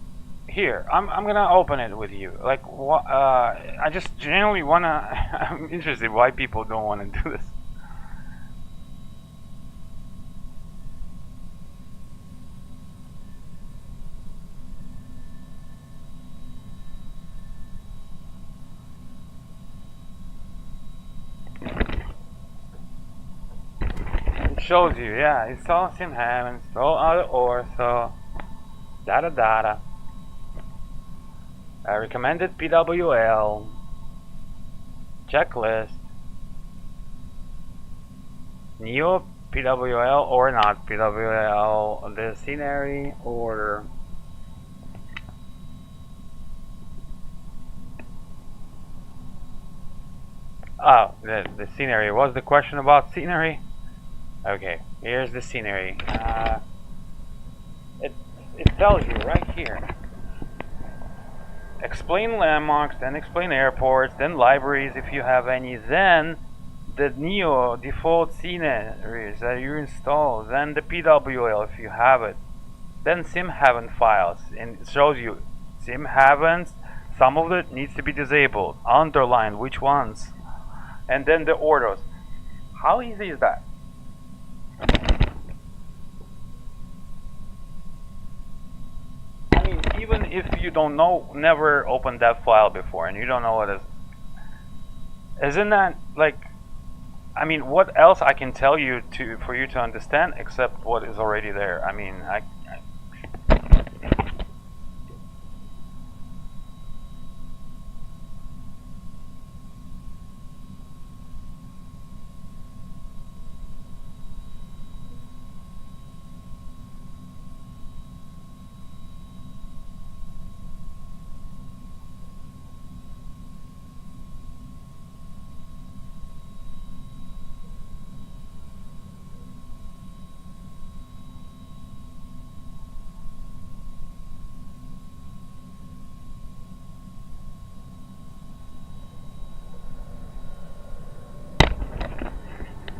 Speaker 1: here, I'm gonna open it with you. Like, I just genuinely wanna. I'm interested why people don't want to do this. It shows you, yeah, install sim ham, install other ortho. Data. Recommended PWL. Checklist. Neo PWL or not PWL. The scenery order. Oh, the scenery. Was the question about scenery? Okay, here's the scenery. It tells you right here. Explain landmarks, then explain airports, then libraries if you have any, then the Neo default sceneries that you install, then the PWL if you have it, then sim haven't files, and it shows you sim haven't, some of it needs to be disabled, underline which ones, and then the orders. How easy is that? Even if you don't know, never opened that file before, and you don't know what it is, isn't that like? I mean, what else I can tell you for you to understand except what is already there? I mean,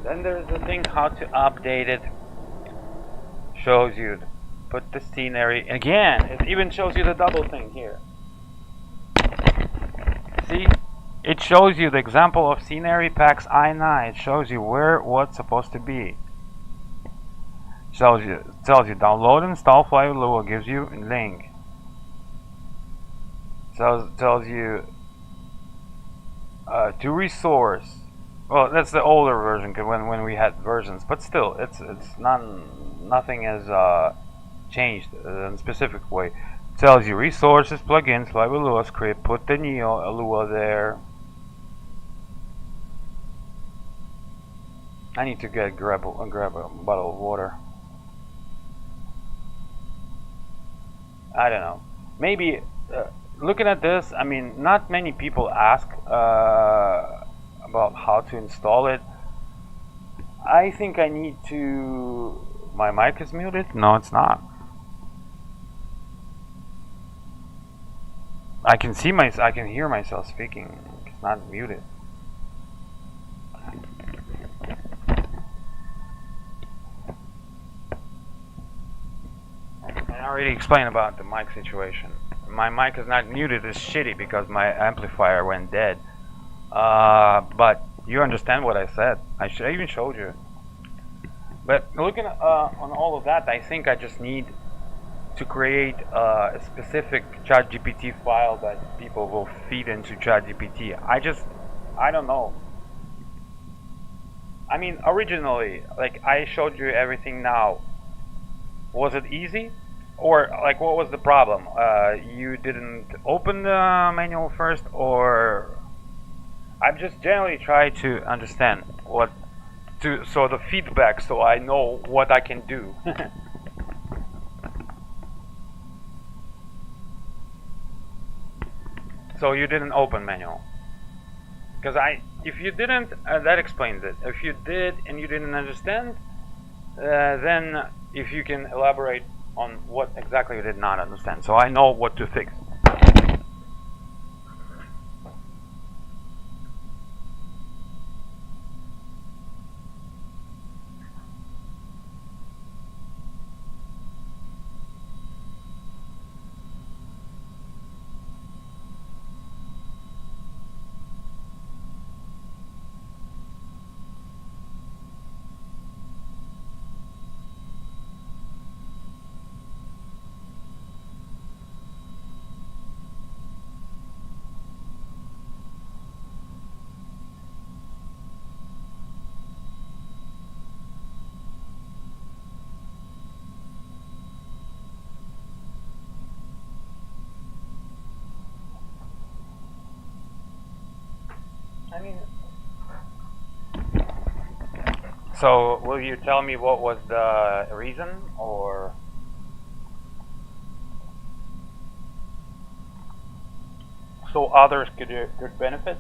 Speaker 1: Then there's the thing how to update it. Shows you put the scenery again. It even shows you the double thing here. See, it shows you the example of scenery packs I9. It shows you where what's supposed to be. Tells you download, install Flyby Lua, gives you a link. Tells you to resource. Well, that's the older version when we had versions, but still, it's nothing has changed in a specific way. Tells you resources, plugins, Flyby Lua script, put the Neo Lua there. I need to grab a bottle of water. I don't know. Maybe looking at this, I mean, not many people ask about how to install it. I think I need to. My mic is muted? No, it's not. I can hear myself speaking. It's not muted. I already explained about the mic situation. My mic is not muted, it's shitty because my amplifier went dead. But you understand what I said. I even showed you. But looking on all of that, I think I just need to create a specific ChatGPT file that people will feed into ChatGPT. I don't know. I mean, originally, like I showed you everything now. Was it easy? Or like what was the problem? You didn't open the manual first, or I've just generally tried to understand so the feedback, so I know what I can do. So you didn't open manual, because if you didn't, that explains it. If you did and you didn't understand, then if you can elaborate on what exactly you did not understand, so I know what to fix. I mean, so will you tell me what was the reason, or so others could benefit?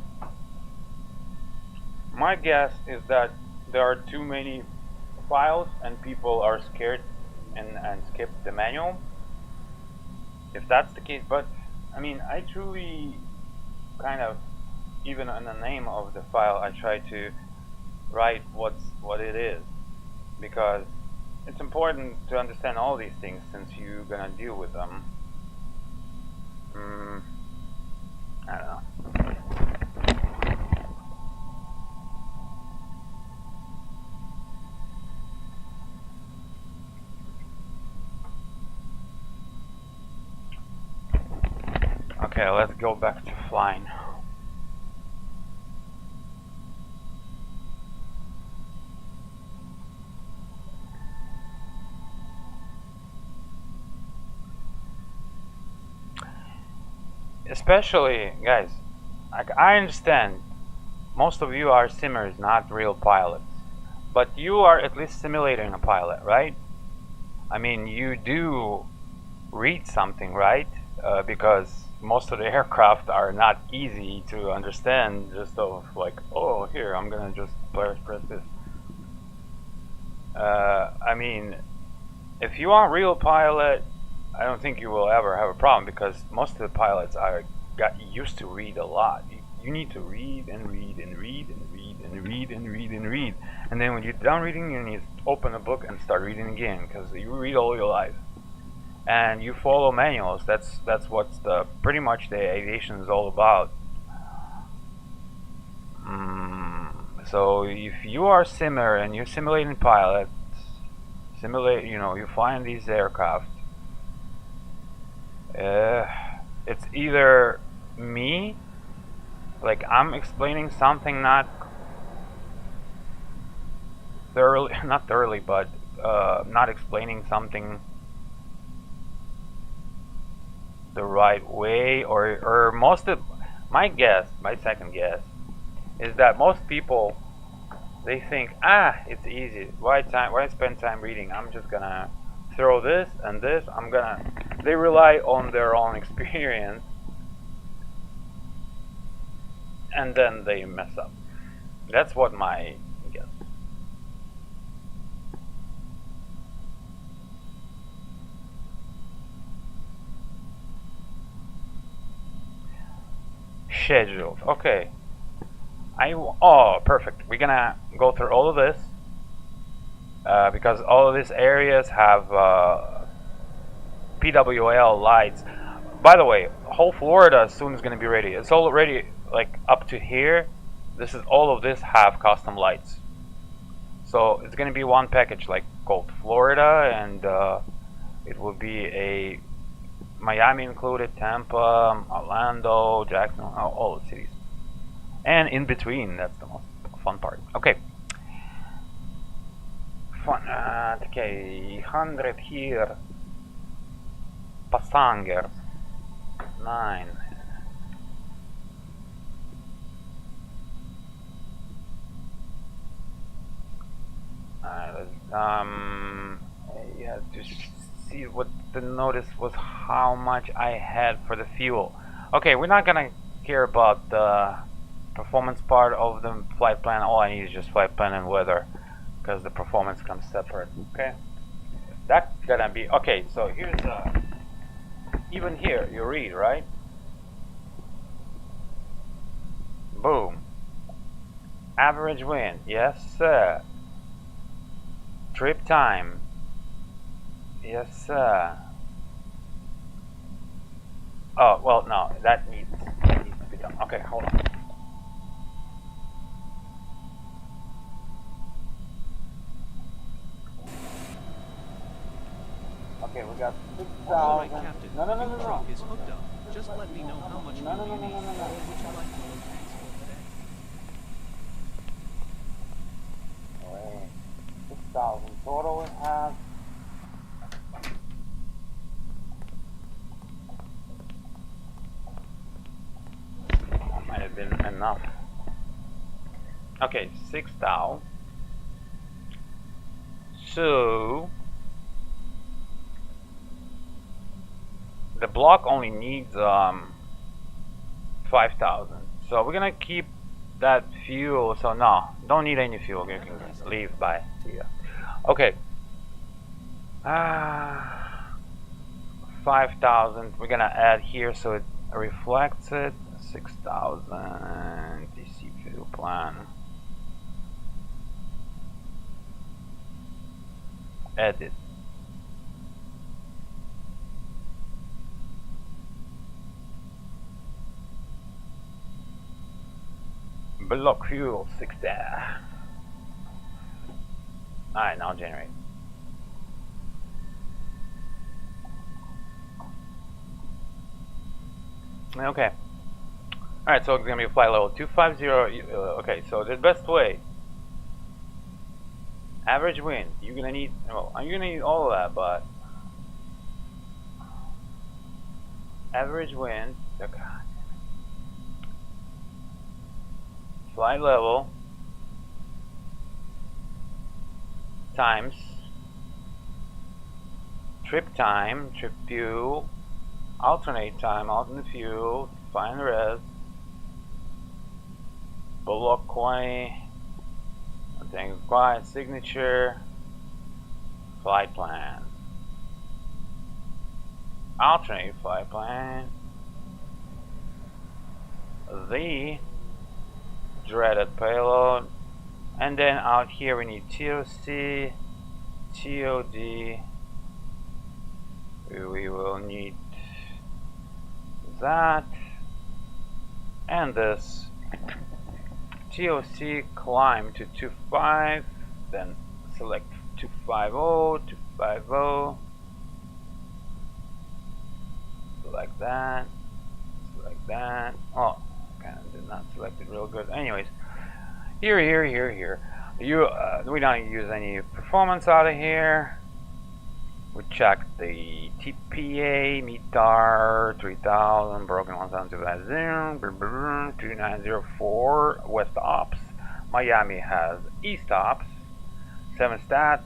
Speaker 1: My guess is that there are too many files and people are scared and skip the manual. If that's the case, but I mean, I truly kind of, even in the name of the file, I try to write what it is, because it's important to understand all these things since you're gonna deal with them. I don't know. Okay, let's go back to flying. Especially, guys, I understand most of you are simmers, not real pilots, but you are at least simulating a pilot, right? I mean, you do read something, right? Because most of the aircraft are not easy to understand, just of like, oh, here, I'm gonna just press this. I mean, if you are a real pilot, I don't think you will ever have a problem, because most of the pilots got used to read a lot. you need to read and read and read and read and read and read and read, and then when you're done reading, you need to open a book and start reading again, because you read all your life and you follow manuals. That's what's the pretty much the aviation is all about. So if you are a simmer and you're simulating pilot, you flying these aircraft, it's either me, like I'm explaining something not thoroughly, but not explaining something the right way, or most of my second guess is that most people, they think, it's easy, why spend time reading, I'm just gonna throw this and this, they rely on their own experience, and then they mess up. That's what my guess. Scheduled. Okay. Oh, perfect. We're gonna go through all of this because all of these areas have PWL lights. By the way, whole Florida soon is gonna be ready. It's already like up to here. All of this have custom lights. So it's gonna be one package like called Florida, and it will be a Miami included, Tampa, Orlando, Jacksonville, all the cities. And in between, that's the most fun part. Okay. Fun. Okay, 100 here. Passengers. 9. You have to see what the notice was, how much I had for the fuel. Okay, we're not gonna care about the performance part of the flight plan. All I need is just flight plan and weather, because the performance comes separate. Okay, that's gonna be okay. So here's even here you read, right? Boom. Average wind, yes sir. Trip time, yes sir. Oh well, no, that needs to be done. Okay, hold on. Okay, we got 6,000.
Speaker 4: All right, Captain.
Speaker 1: No.
Speaker 4: Your truck is hooked up. Just let me know how much fuel you need.
Speaker 1: No.
Speaker 4: Would you like to load tanks for today?
Speaker 1: Wait, 6,000 total we have. That might have been enough. Okay, 6,000. So the block only needs 5,000. So we're gonna keep that fuel. So no, don't need any fuel. You can leave. Bye. See ya. Okay. 5,000. We're gonna add here so it reflects it. 6,000 DC fuel plan. Edit. Block fuel 60. Alright, now generate. Okay. Alright, so it's gonna be flight level 250. Okay, so the best way. Average wind. You're gonna need. Well, you're gonna need all of that, but average wind. Okay. Flight level times trip time, trip fuel, alternate time, alternate fuel, find res, block quantity, required signature, flight plan, alternate flight plan, the dreaded payload. And then out here we need TOC, TOD. We will need that and this. TOC climb to 2.5, then select 250, 250. Select that. Select that. Oh, kind of did not select it real good. Anyways, here. We don't use any performance out of here. We check the TPA, METAR 3000, broken 1720, 2904, West Ops. Miami has East Ops, 7 stat,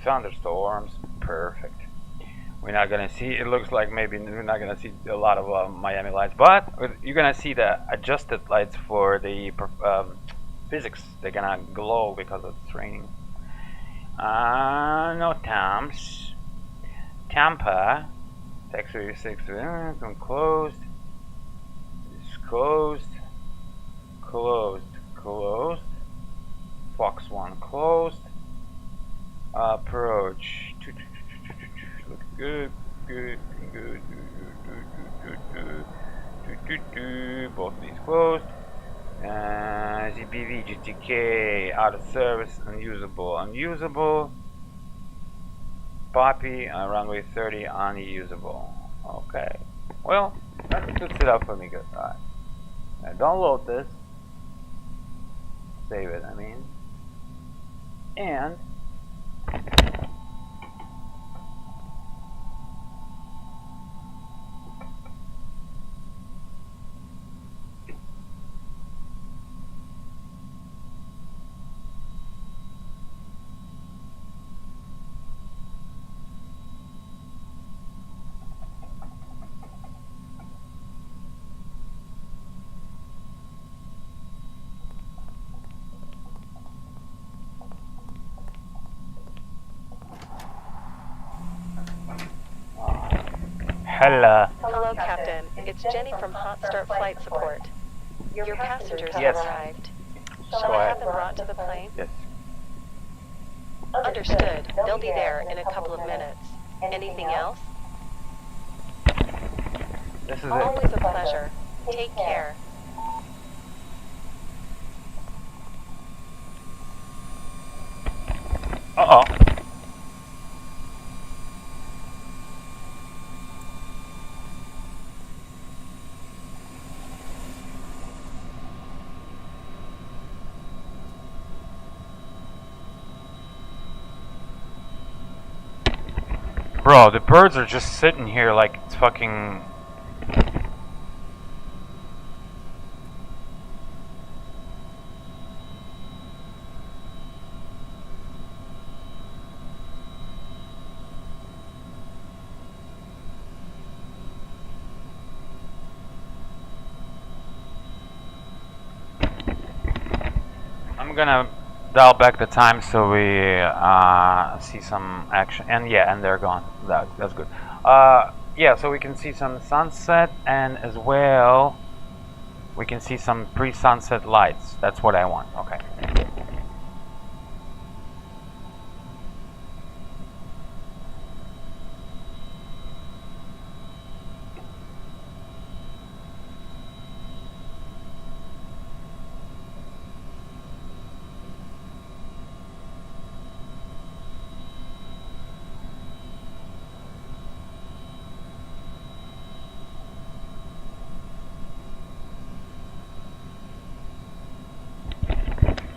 Speaker 1: thunderstorms, perfect. We're not gonna see, it looks like maybe we're not gonna see a lot of Miami lights, but you're gonna see the adjusted lights for the physics. They're gonna glow because it's raining. No Tams. Tampa, Texas 6, closed. It's closed. Closed. Fox 1 closed. Approach. Look good. Both of these closed. ZBV, GTK, out of service, unusable. Poppy, runway 30, unusable. Okay. Well, that puts it up for me good. Alright. Now download this. Save it, I mean. And
Speaker 3: Hello, Captain. It's Jenny from Hot Start Flight Support. Your passengers have arrived. Shall I have them brought to the plane?
Speaker 1: yes.
Speaker 3: Understood. They'll be there in a couple of minutes. Anything else?
Speaker 1: This is
Speaker 3: Always
Speaker 1: it.
Speaker 3: a pleasure. Take care.
Speaker 1: Uh-oh. Bro, the birds are just sitting here like it's fucking... I'm gonna dial back the time so we see some action, and yeah, and they're gone. That's good. Yeah, so we can see some sunset, and as well we can see some pre-sunset lights. That's what I want. Okay.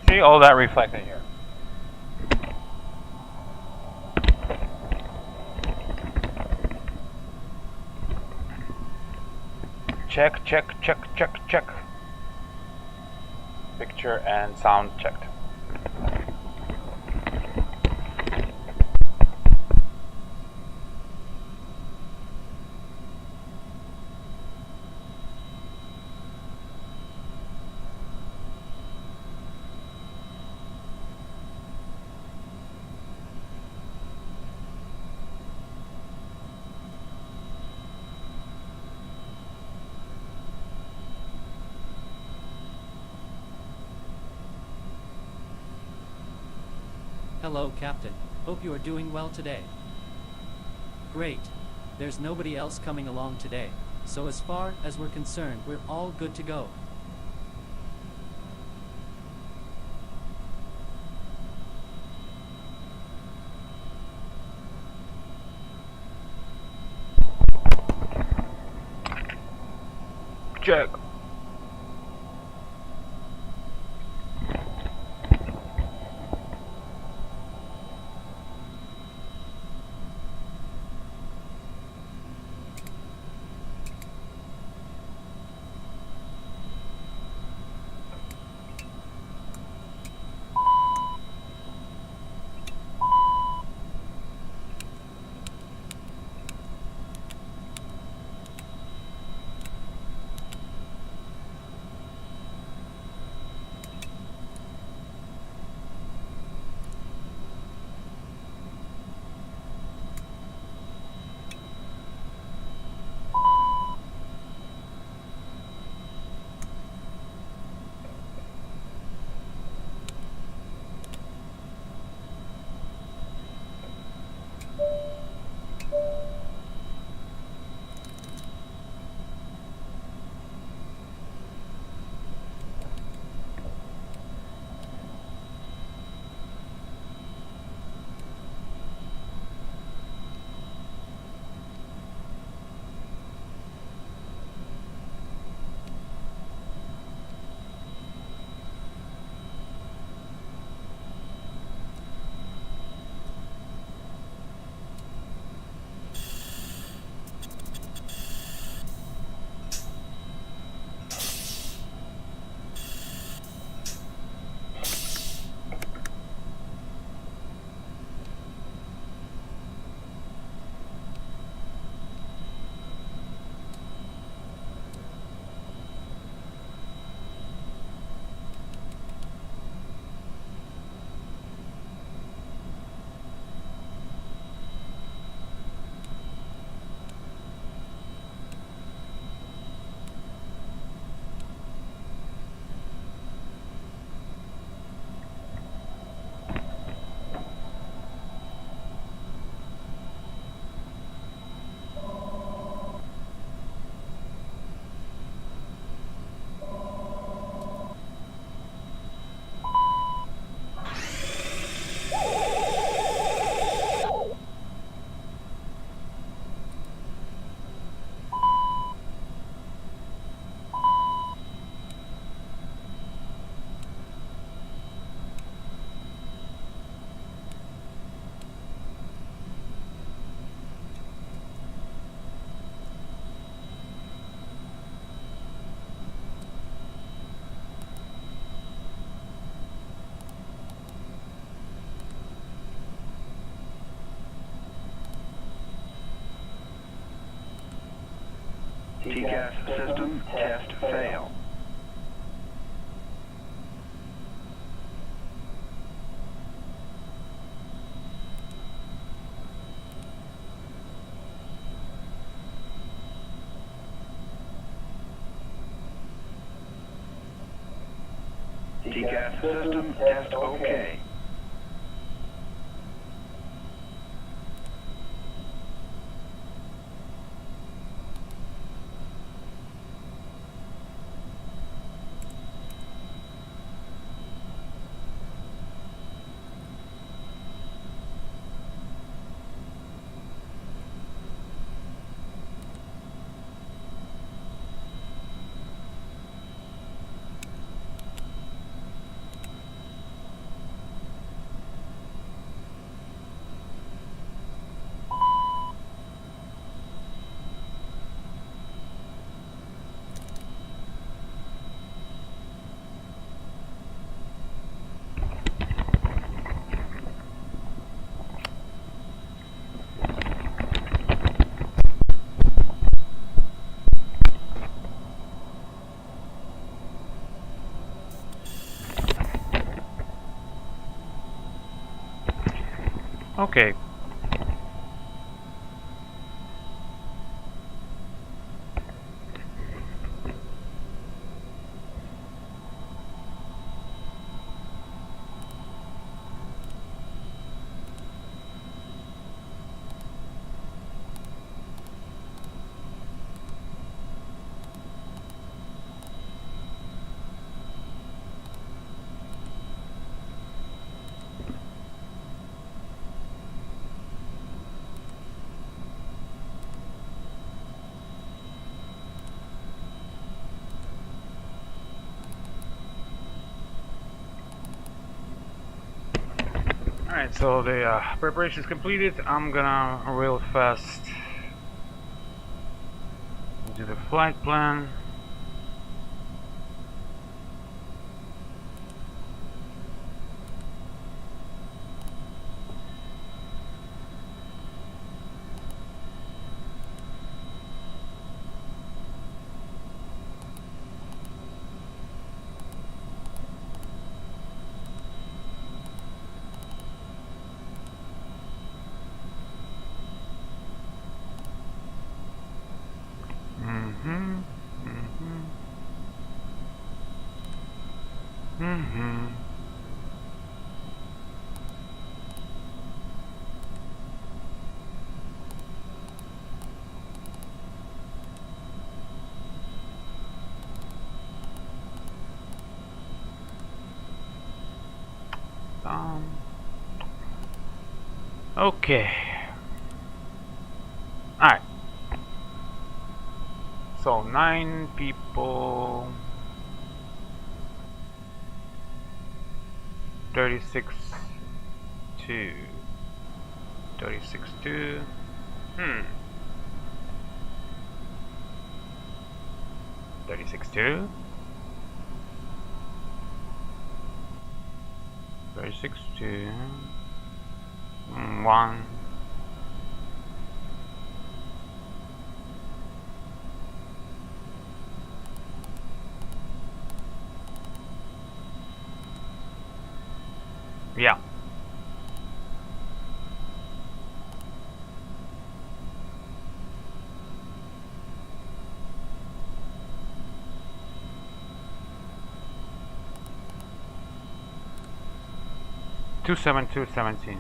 Speaker 1: See all that reflected here. Check. Picture and sound checked.
Speaker 5: Hello, Captain. Hope you are doing well today. Great. There's nobody else coming along today, so as far as we're concerned, we're all good to go.
Speaker 1: Check.
Speaker 2: TCAS system test fail. TCAS system test OK.
Speaker 1: Okay. Alright, so the preparation is completed. I'm gonna real fast do the flight plan. Okay. Alright. So 9 people. 36 2. 36 2. 36 2. 36 2. 1. Yeah. Two 17.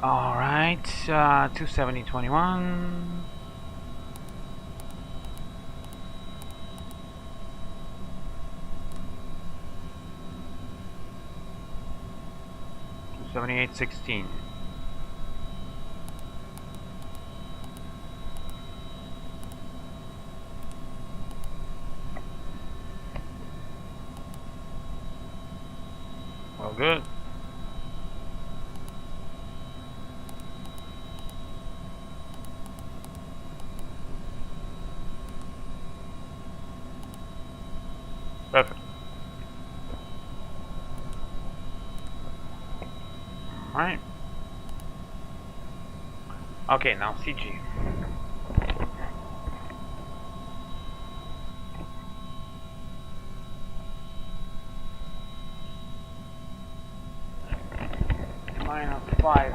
Speaker 1: All right, 270.21. $78.16. Well, good. Perfect. All right. Okay, now CG. -5.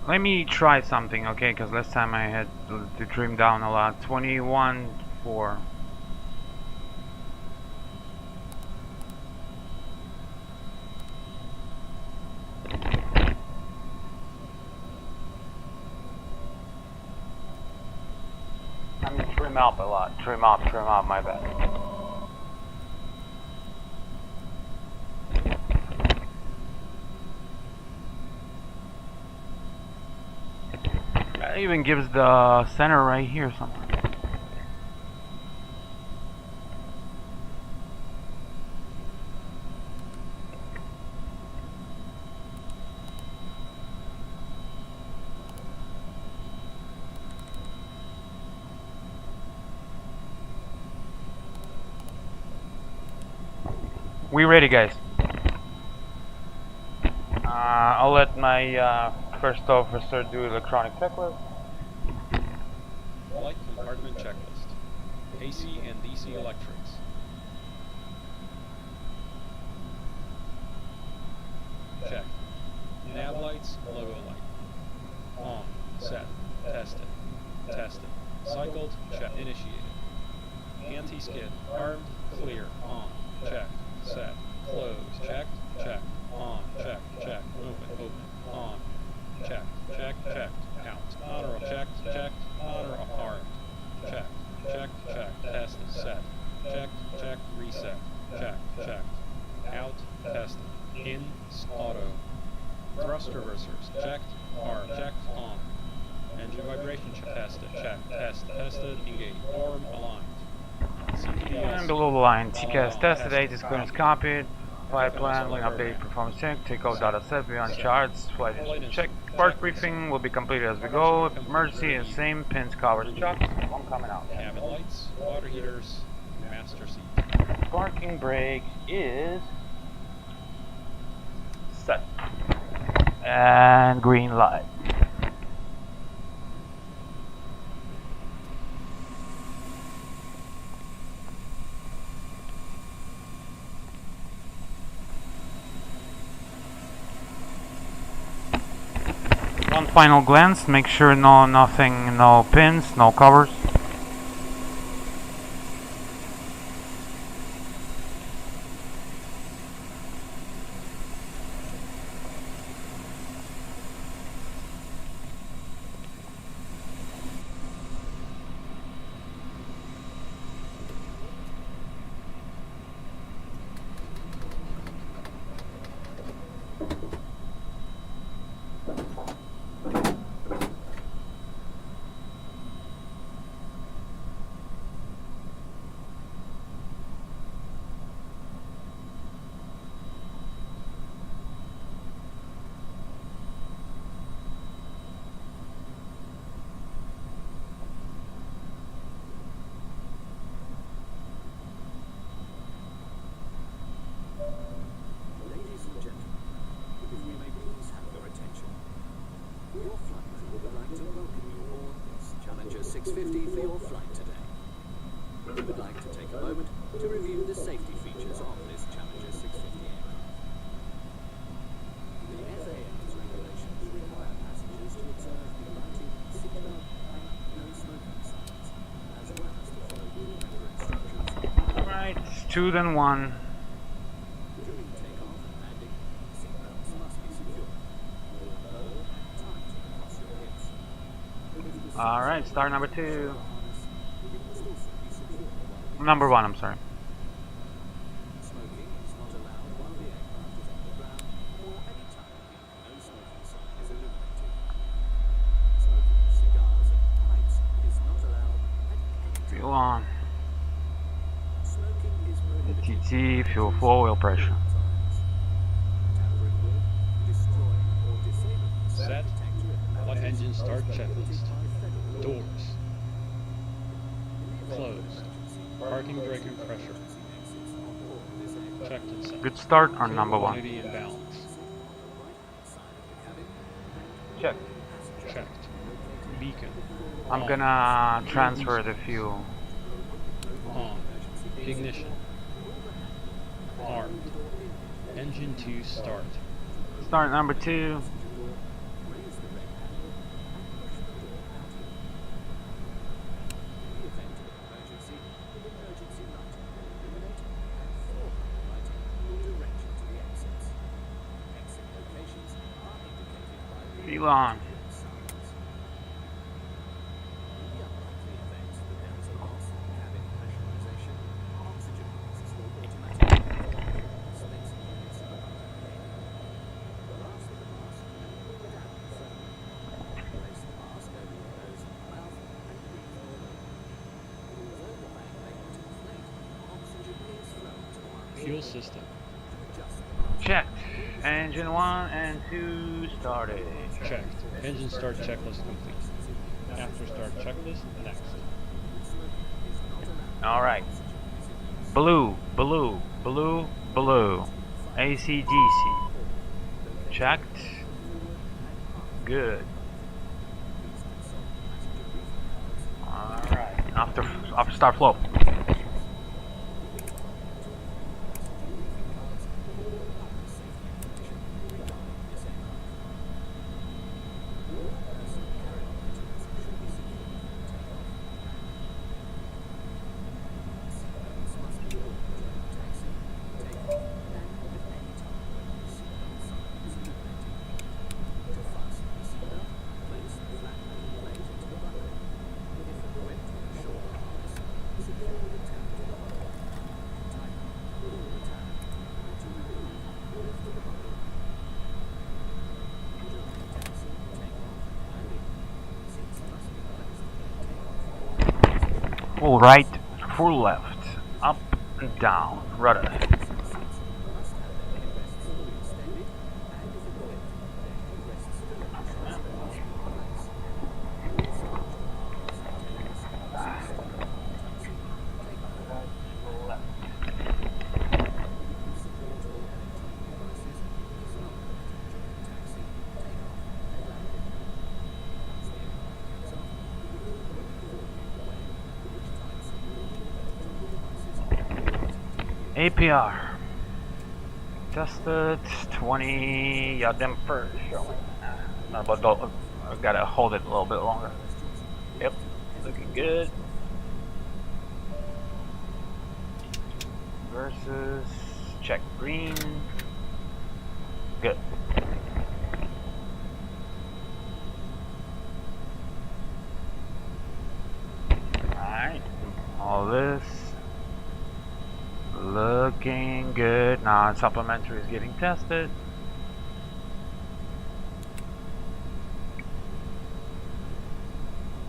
Speaker 1: Let me try something, okay? Because last time I had to trim down a lot. 21.4. I mean, trim up a lot. Trim up, my bad. It even gives the center right here something. We ready, guys? I'll let my first officer do electronic checklist.
Speaker 6: Flight compartment checklist. AC and DC electrics. Check. Nav lights, logo light. On. Set. Tested. Tested. Cycled. Check. Initiated. Anti-skid. Armed. clear, on, check, set, close, checked, check, on, check, check, open, on, check, check, checked, out, auto, checked, checked, auto, armed, check, check, check, tested, set, check, check, reset, check, checked, out, tested, in, auto, thrust reversers, checked, arm, checked, on, engine vibration, tested, checked, tested, engaged, arm aligned,
Speaker 1: And below the line, TCAS tested, ATIS clearance copied, flight plan, link update, performance check, takeoff data set beyond charts, flight history check. First briefing will be completed as we go. Emergency and same pins covers chucks. I'm coming out.
Speaker 6: cabin lights, water heaters, master seat.
Speaker 1: Parking brake is set. And green light. One final glance, make sure nothing, no pins, no covers.
Speaker 4: Ladies and gentlemen, if we may please have your attention. Your flight would like to welcome you aboard this Challenger 650 for your flight today. We would like to take a moment to review the safety features of this Challenger 650 aircraft. The FAA's regulations require passengers to observe the lighting, seatbelt, and no smoking signs, as well as to follow the weather instructions.
Speaker 1: Alright, it's 2 then 1.
Speaker 4: During takeoff and landing, seatbelts must be secured. Low and tight across your hips.
Speaker 1: Alright, star number 2.
Speaker 4: Harness, it must also be secured while
Speaker 1: Number 1, I'm sorry.
Speaker 4: smoking is not allowed while the aircraft is on the ground or any time no smoking sign is illuminated. Smoking of cigars and pipes is not allowed at any time.
Speaker 1: Fuel on.
Speaker 4: Smoking is prohibited.
Speaker 1: TT, fuel flow, oil pressure.
Speaker 4: Tampering with, destroying, or disabling the
Speaker 6: Set.
Speaker 4: detector at
Speaker 6: Flight
Speaker 4: levels
Speaker 6: engine start
Speaker 4: prohibited
Speaker 6: checklist.
Speaker 4: by federal law.
Speaker 6: Doors.
Speaker 4: In the event of
Speaker 6: Closed.
Speaker 4: emergency,
Speaker 6: Parking brake and pressure.
Speaker 4: emergency exits on board this aircraft.
Speaker 6: Checked and set.
Speaker 1: Good start on number 1.
Speaker 6: Quantity and balance.
Speaker 1: Check.
Speaker 6: Checked. Beacon.
Speaker 1: I'm
Speaker 6: On.
Speaker 1: gonna transfer the fuel.
Speaker 6: On. Ignition. Armed. Engine 2 start.
Speaker 1: Start number 2. Fuel on.
Speaker 6: Fuel system.
Speaker 1: Checked. Engine 1 and 2 started.
Speaker 6: Checked. Engine start checklist complete. After start checklist, next.
Speaker 1: Alright. Blue, blue, blue, blue. AC, DC. Checked. Good. Alright. After start flow. Full right, full left, up and down, rudder. APR tested 20. Yeah, damper showing. No, but I gotta hold it a little bit longer. Yep, looking good. Versus check green. Good. Alright, all this looking good. Now supplementary is getting tested.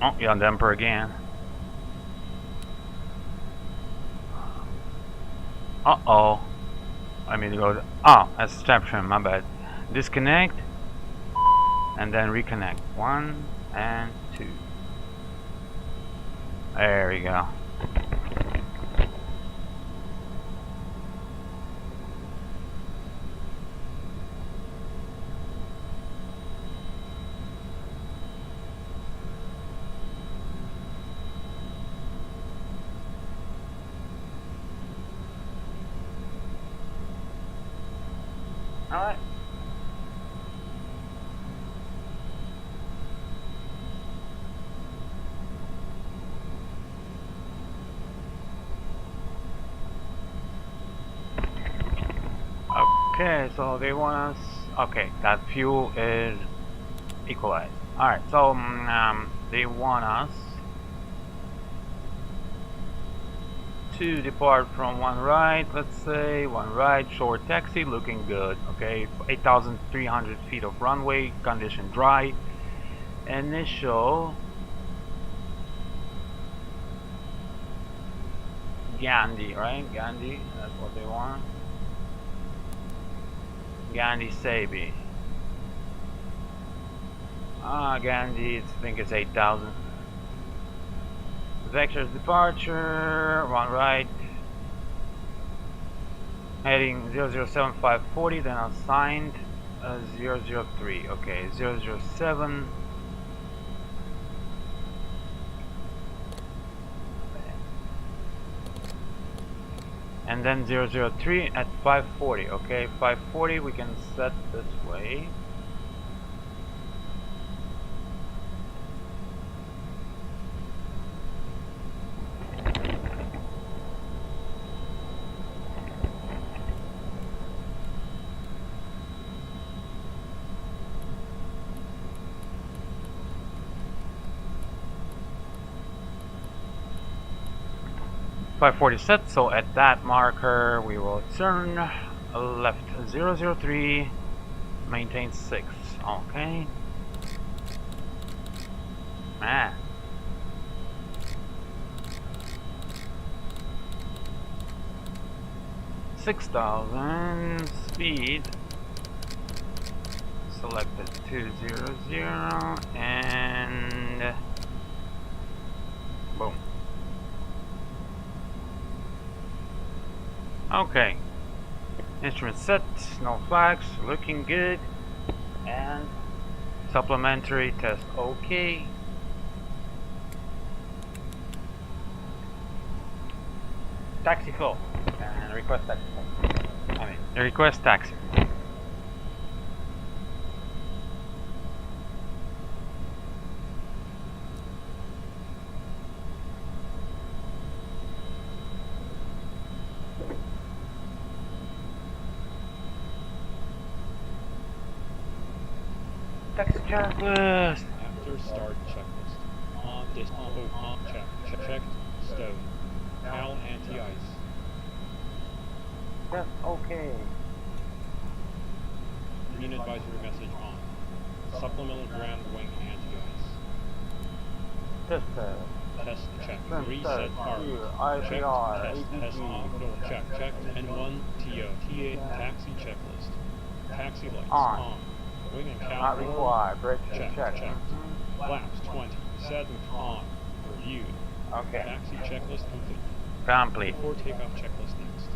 Speaker 1: Oh, you're on damper again. Uh-oh. I mean to go. Oh, that's step trim, my bad. Disconnect and then reconnect. 1 and 2. There we go. Alright. Okay, so they want us. Okay, that fuel is equalized. Alright, so they want us to depart from one right, let's say, one right, short taxi, looking good, okay, 8,300 feet of runway, condition dry, initial Gandhi, right, Gandhi, that's what they want, Gandhi Sabi, Gandhi, I think it's 8,000. Vector's departure, one right, heading 007-540, then assigned 003, okay, 007, and then 003 at 540, okay, 540 we can set this way. .540 set, so at that marker we will turn left 003, maintain 6, okay. Man. $6,000 speed, selected 200 and boom. Okay, instrument set, no flags, looking good, and supplementary test okay. Taxi flow, and request taxi flow. I mean, request taxi. Taxi checklist.
Speaker 6: After start checklist. On check. Checked. Stowed. PAL anti-ice.
Speaker 1: Yes, okay.
Speaker 6: Green advisory message on. Supplemental ground wing anti-ice.
Speaker 1: Just
Speaker 6: test, check.
Speaker 1: Sensor,
Speaker 6: Reset arm.
Speaker 1: IPR,
Speaker 6: Checked, test,
Speaker 1: ADG.
Speaker 6: off, door, check, checked. N1, TO, TA, taxi checklist. Taxi lights,
Speaker 1: On.
Speaker 6: on. Wing and
Speaker 1: Not
Speaker 6: count,
Speaker 1: required. Brakes
Speaker 6: check,
Speaker 1: check.
Speaker 6: checked. Flaps, 20. Setting, on. Reviewed.
Speaker 1: Okay.
Speaker 6: Taxi checklist complete.
Speaker 1: Complete.
Speaker 6: Before takeoff checklist next.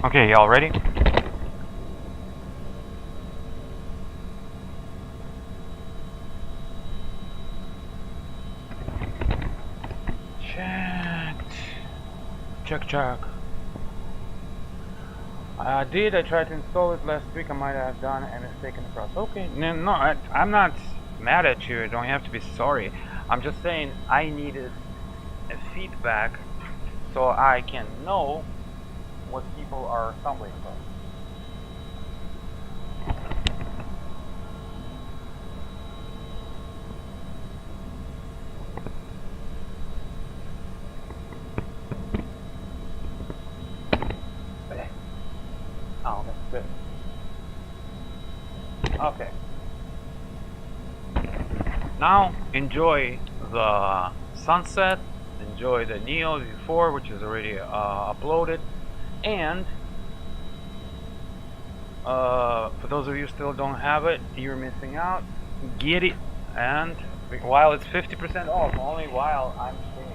Speaker 1: Okay, y'all ready? Check. I tried to install it last week. I might have done a mistake in the process. Okay, no, I'm not mad at you. You don't have to be sorry. I'm just saying I needed a feedback so I can know what people are stumbling from. Oh, that's good. Okay. Now enjoy the sunset, enjoy the Neo V4, which is already uploaded, and for those of you who still don't have it, you're missing out. Get it, and while it's 50% off, only while I'm streaming.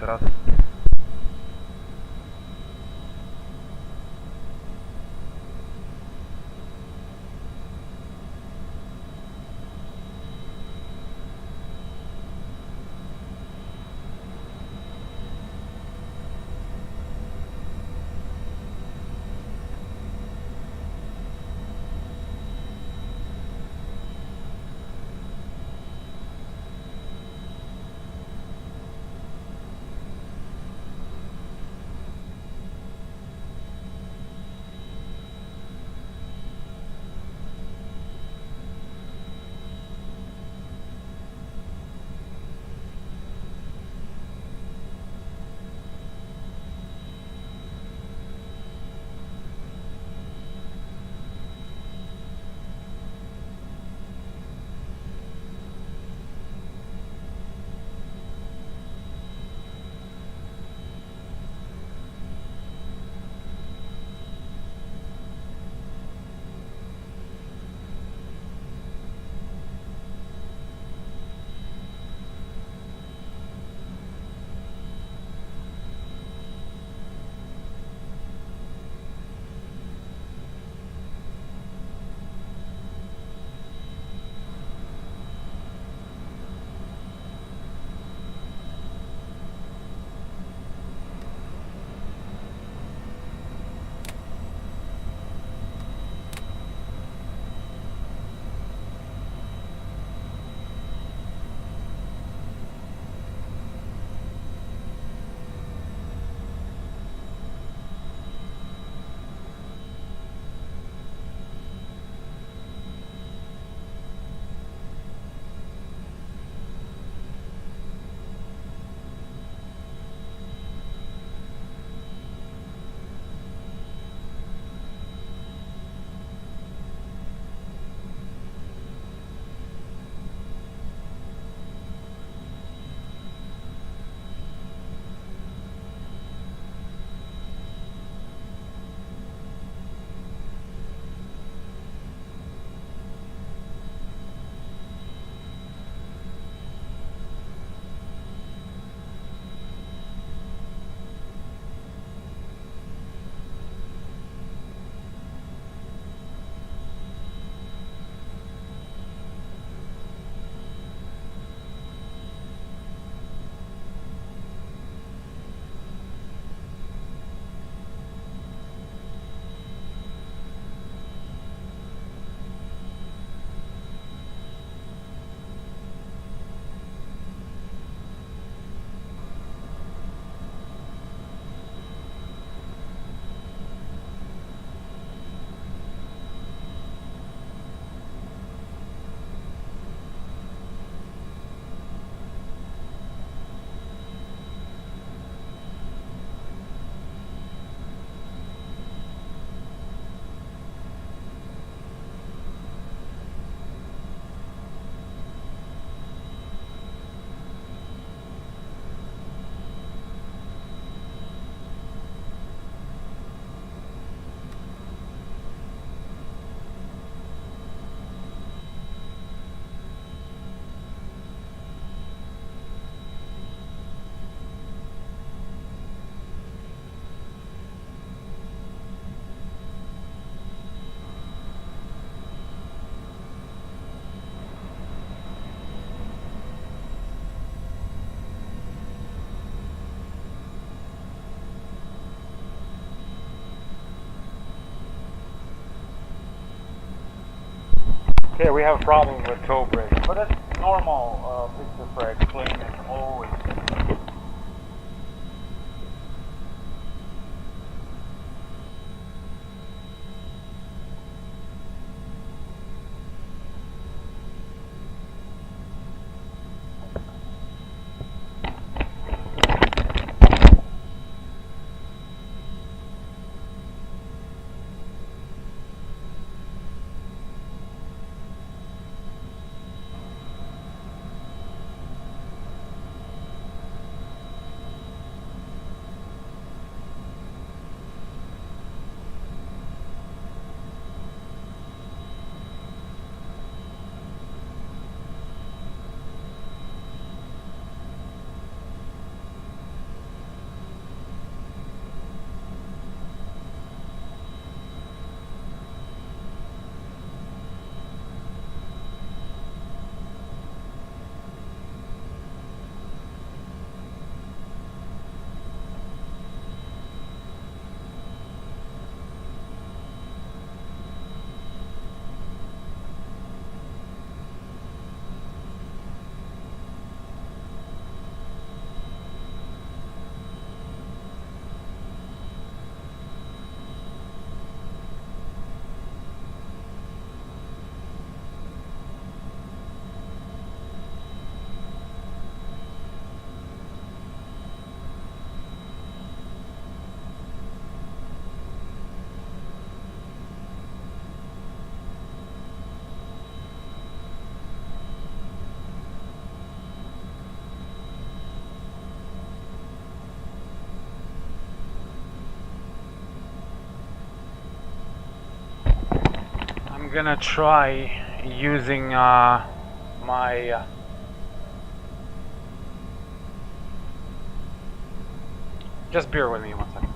Speaker 1: Раз. Okay, we have a problem with toe brakes, but it's normal picture for explaining always. I'm gonna try using my just bear with me 1 second.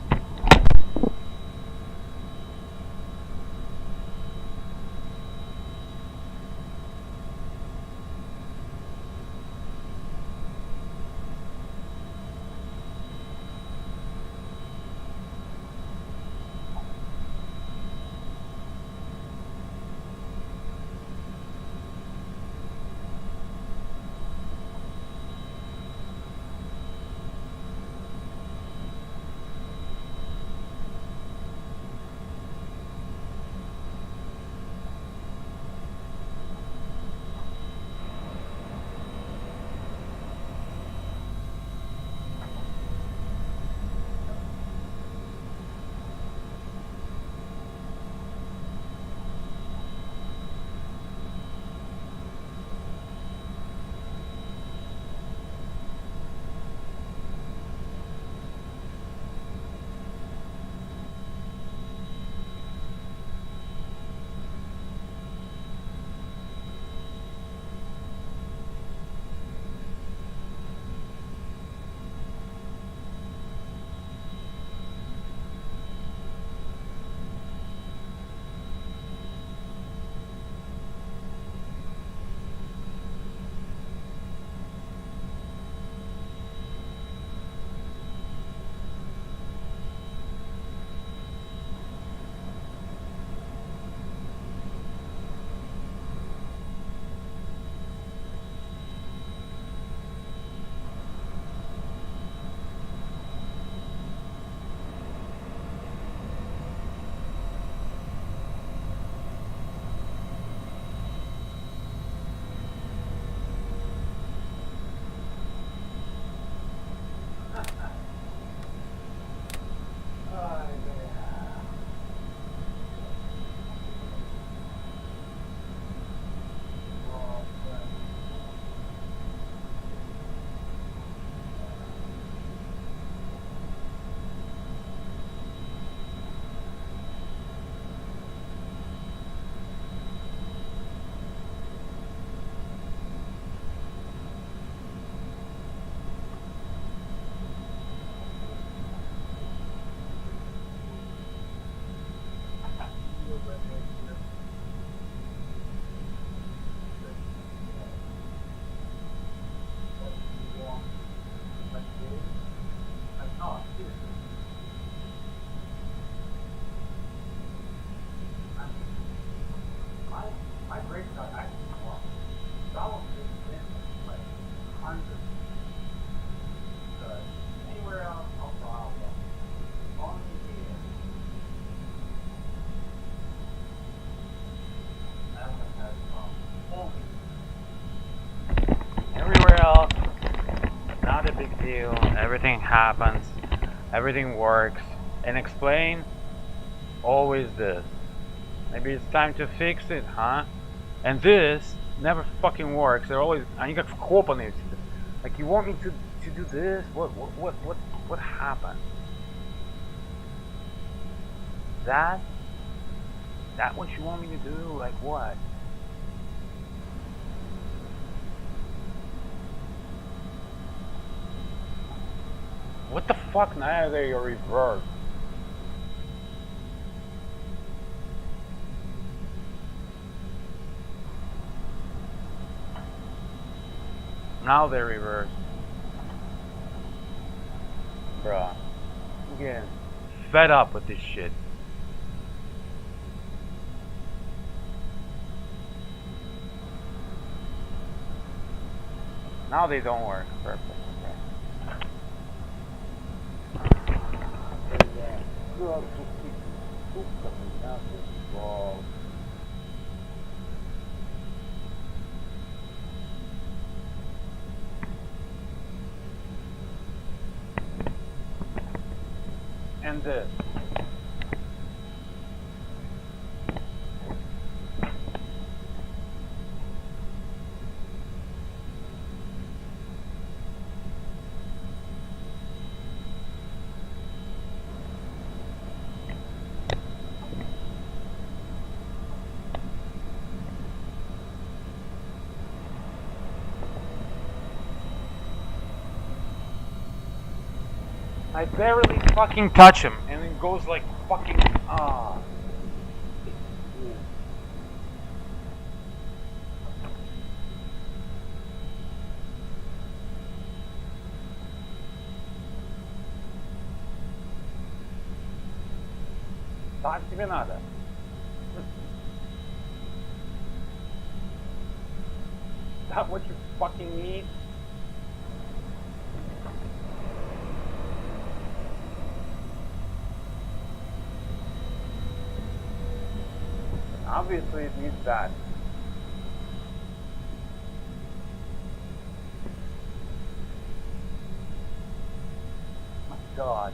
Speaker 1: feel, everything happens, everything works, and explain always this. Maybe it's time to fix it, huh? And this never fucking works. They're always, они как вкопанные. Like, you want me to do this? What happened? That what you want me to do? Like what? What the fuck? Now they're reversed. Now they're reversed. Bruh. I'm getting fed up with this shit. Now they don't work. Perfect. And this. I barely fucking touch him, and it goes like fucking Так тебе надо. That what you fucking need? Obviously it needs that. My God.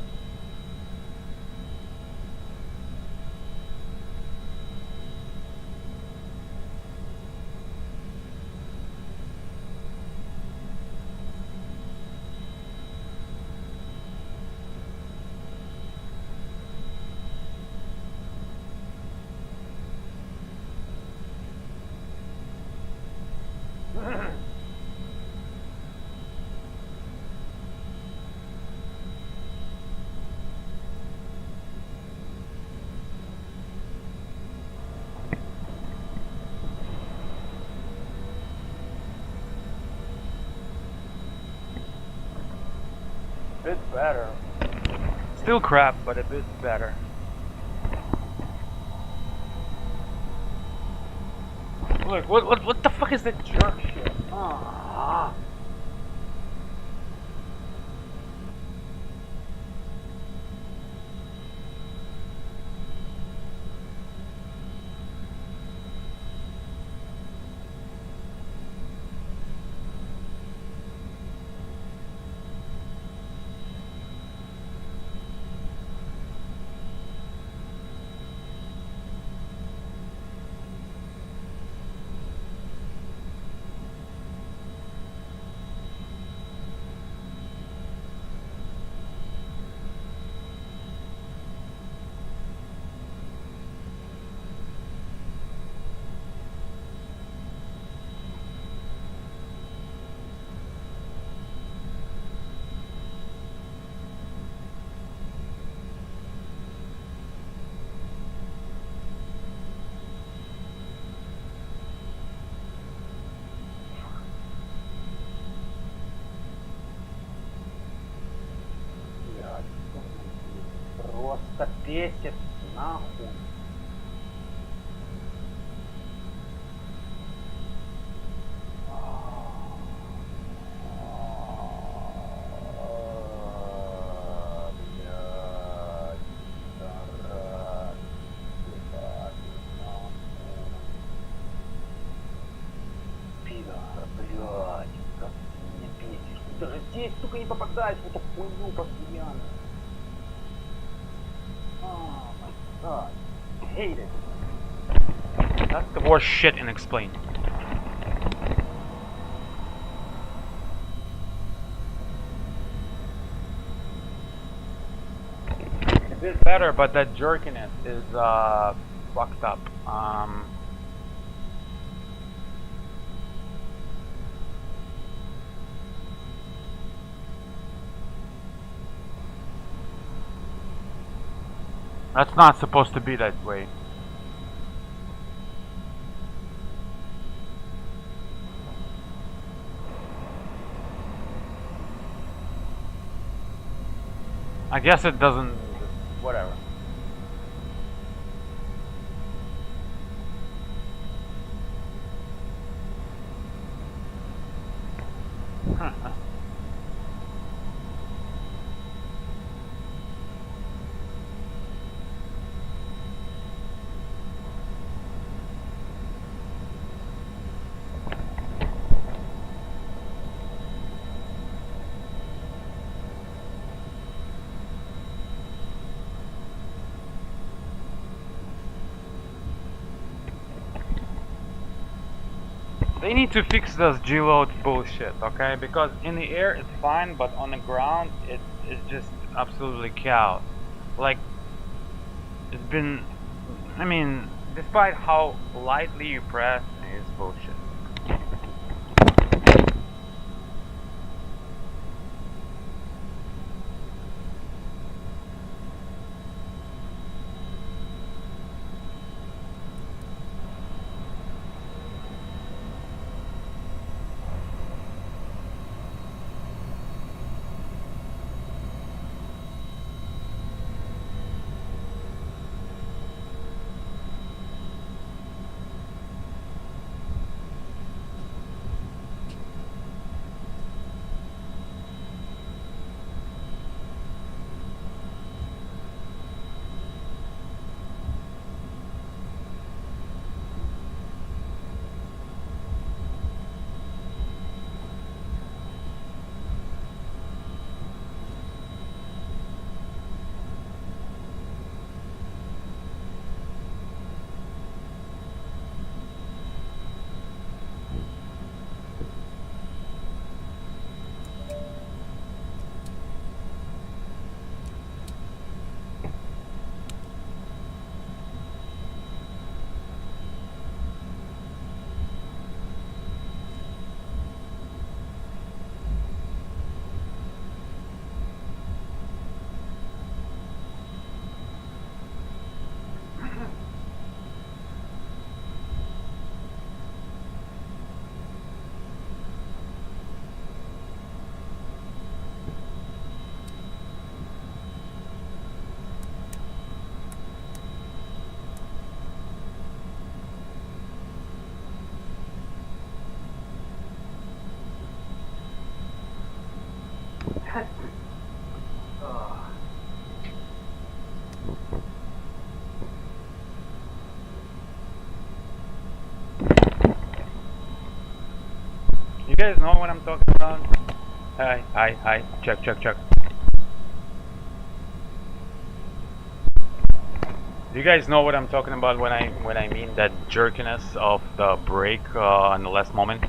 Speaker 1: Bit better. Still crap, but a bit better. Look, what the fuck is that jerk shit? Ah. Просто бесит нахуй. Пидор, блядь, как ты меня бесишь. Ты даже здесь, сука, не попадать в эту хуйню постоянно. Oh my god. I hate it. That's the worst shit in Explain. It is better, but that jerkiness is fucked up. That's not supposed to be that way. I guess it doesn't... whatever. They need to fix this G-load bullshit, okay? Because in the air it's fine, but on the ground it's just absolutely chaos. Like, it's been... I mean, despite how lightly you press, it's bullshit. You guys know what I'm talking about? Hi. Check. Do you guys know what I'm talking about when I mean that jerkiness of the brake on the last moment?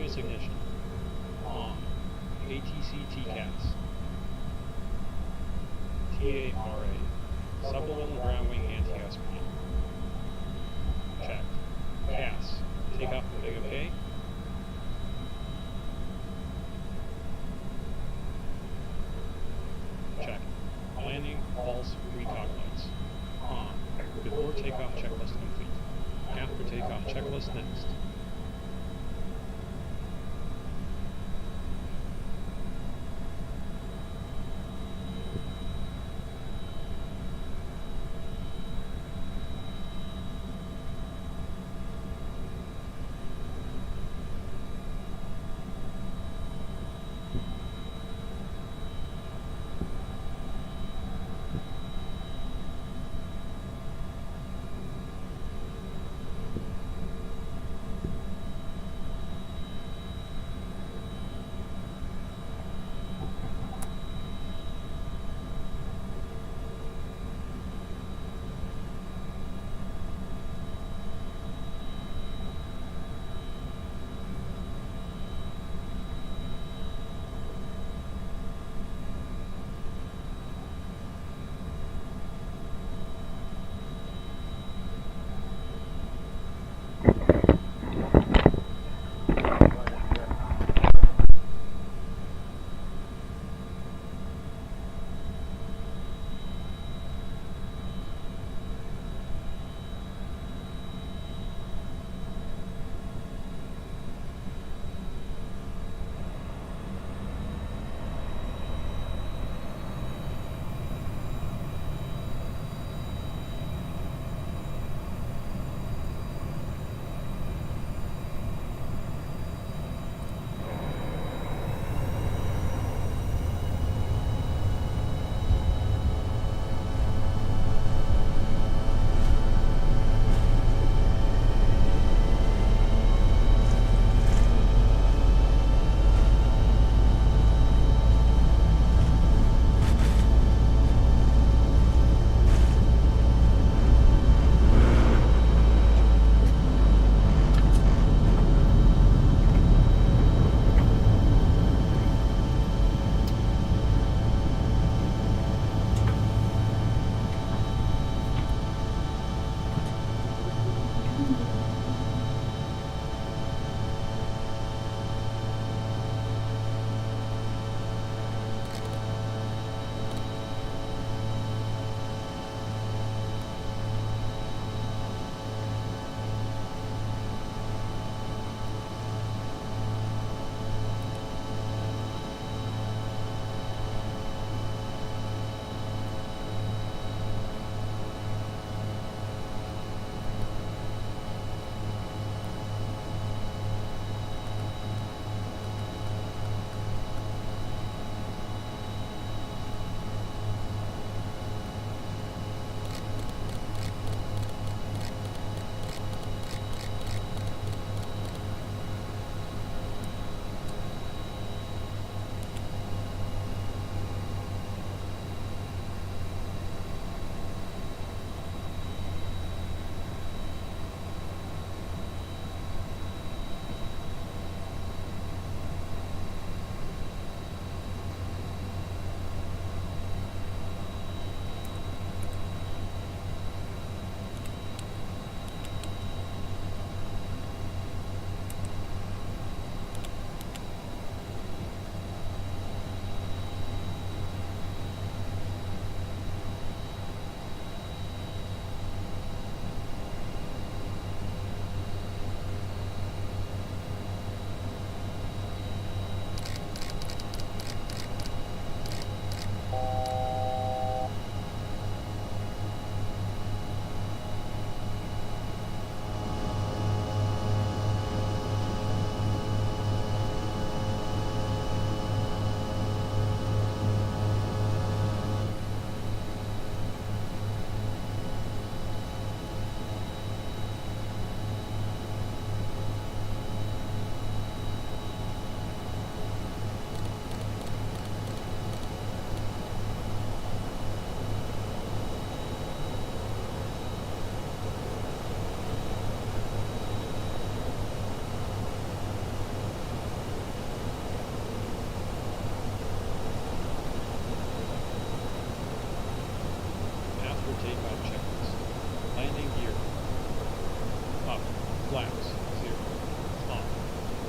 Speaker 6: continuous ignition. On. ATC TCAS. TARA. Supplemental ground wing anti-gas grenade. Checked. CAS. Takeoff and big OK. Check. Landing, pulse, recog lights. On. Before takeoff checklist complete. After takeoff checklist next.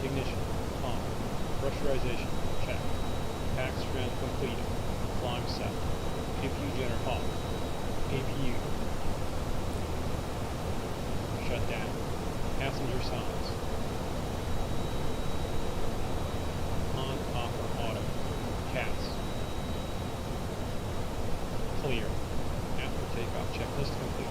Speaker 6: Ignition. On. Pressurization. Check. Pack strength completed. Climb set. APU generator off. APU. Shut down. Passenger signs. On, off, or auto. CAS. Clear. After takeoff, checklist complete.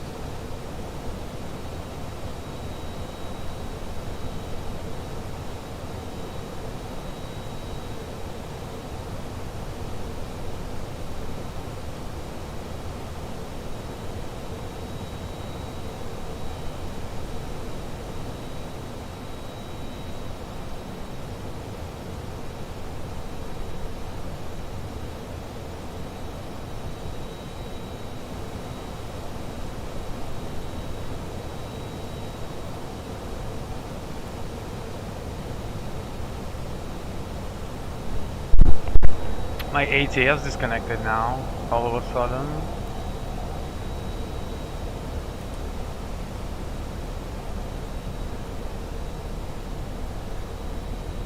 Speaker 1: My ATS disconnected now, all of a sudden.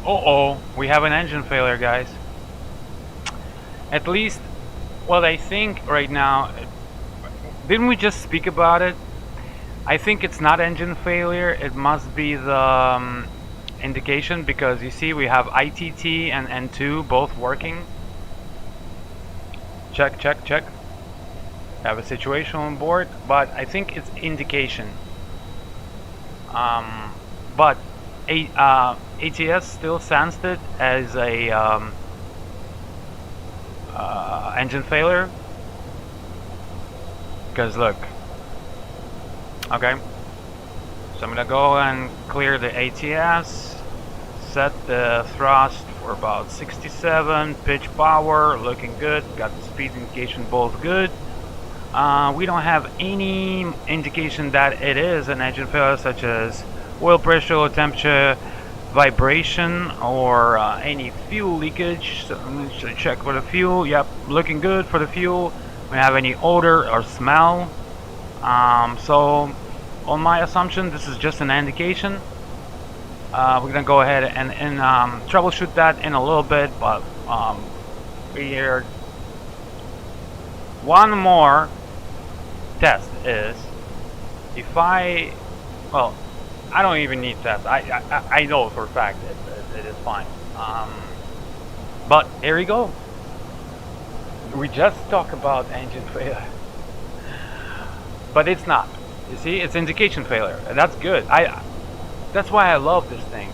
Speaker 1: Uh-oh, we have an engine failure, guys. At least, what I think right now, didn't we just speak about it? I think it's not engine failure, it must be the indication, because you see we have ITT and N2 both working. Check, check, check. Have a situation on board, but I think it's indication. But ATS still sensed it as a engine failure. Because look, okay. So I'm gonna go and clear the ATS, set the thrust for about 67, pitch power looking good, got the speed indication both good. We don't have any indication that it is an engine failure, such as oil pressure or temperature, vibration, or any fuel leakage. So I'm going to check for the fuel. Yep, looking good for the fuel. We don't have any odor or smell. So on my assumption, this is just an indication. We're gonna go ahead and troubleshoot that in a little bit, but we're one more test is if I don't even need test. I know for a fact it is fine. But here we go. We just talked about engine failure, but it's not. You see, it's indication failure, and that's good. That's why I love this thing.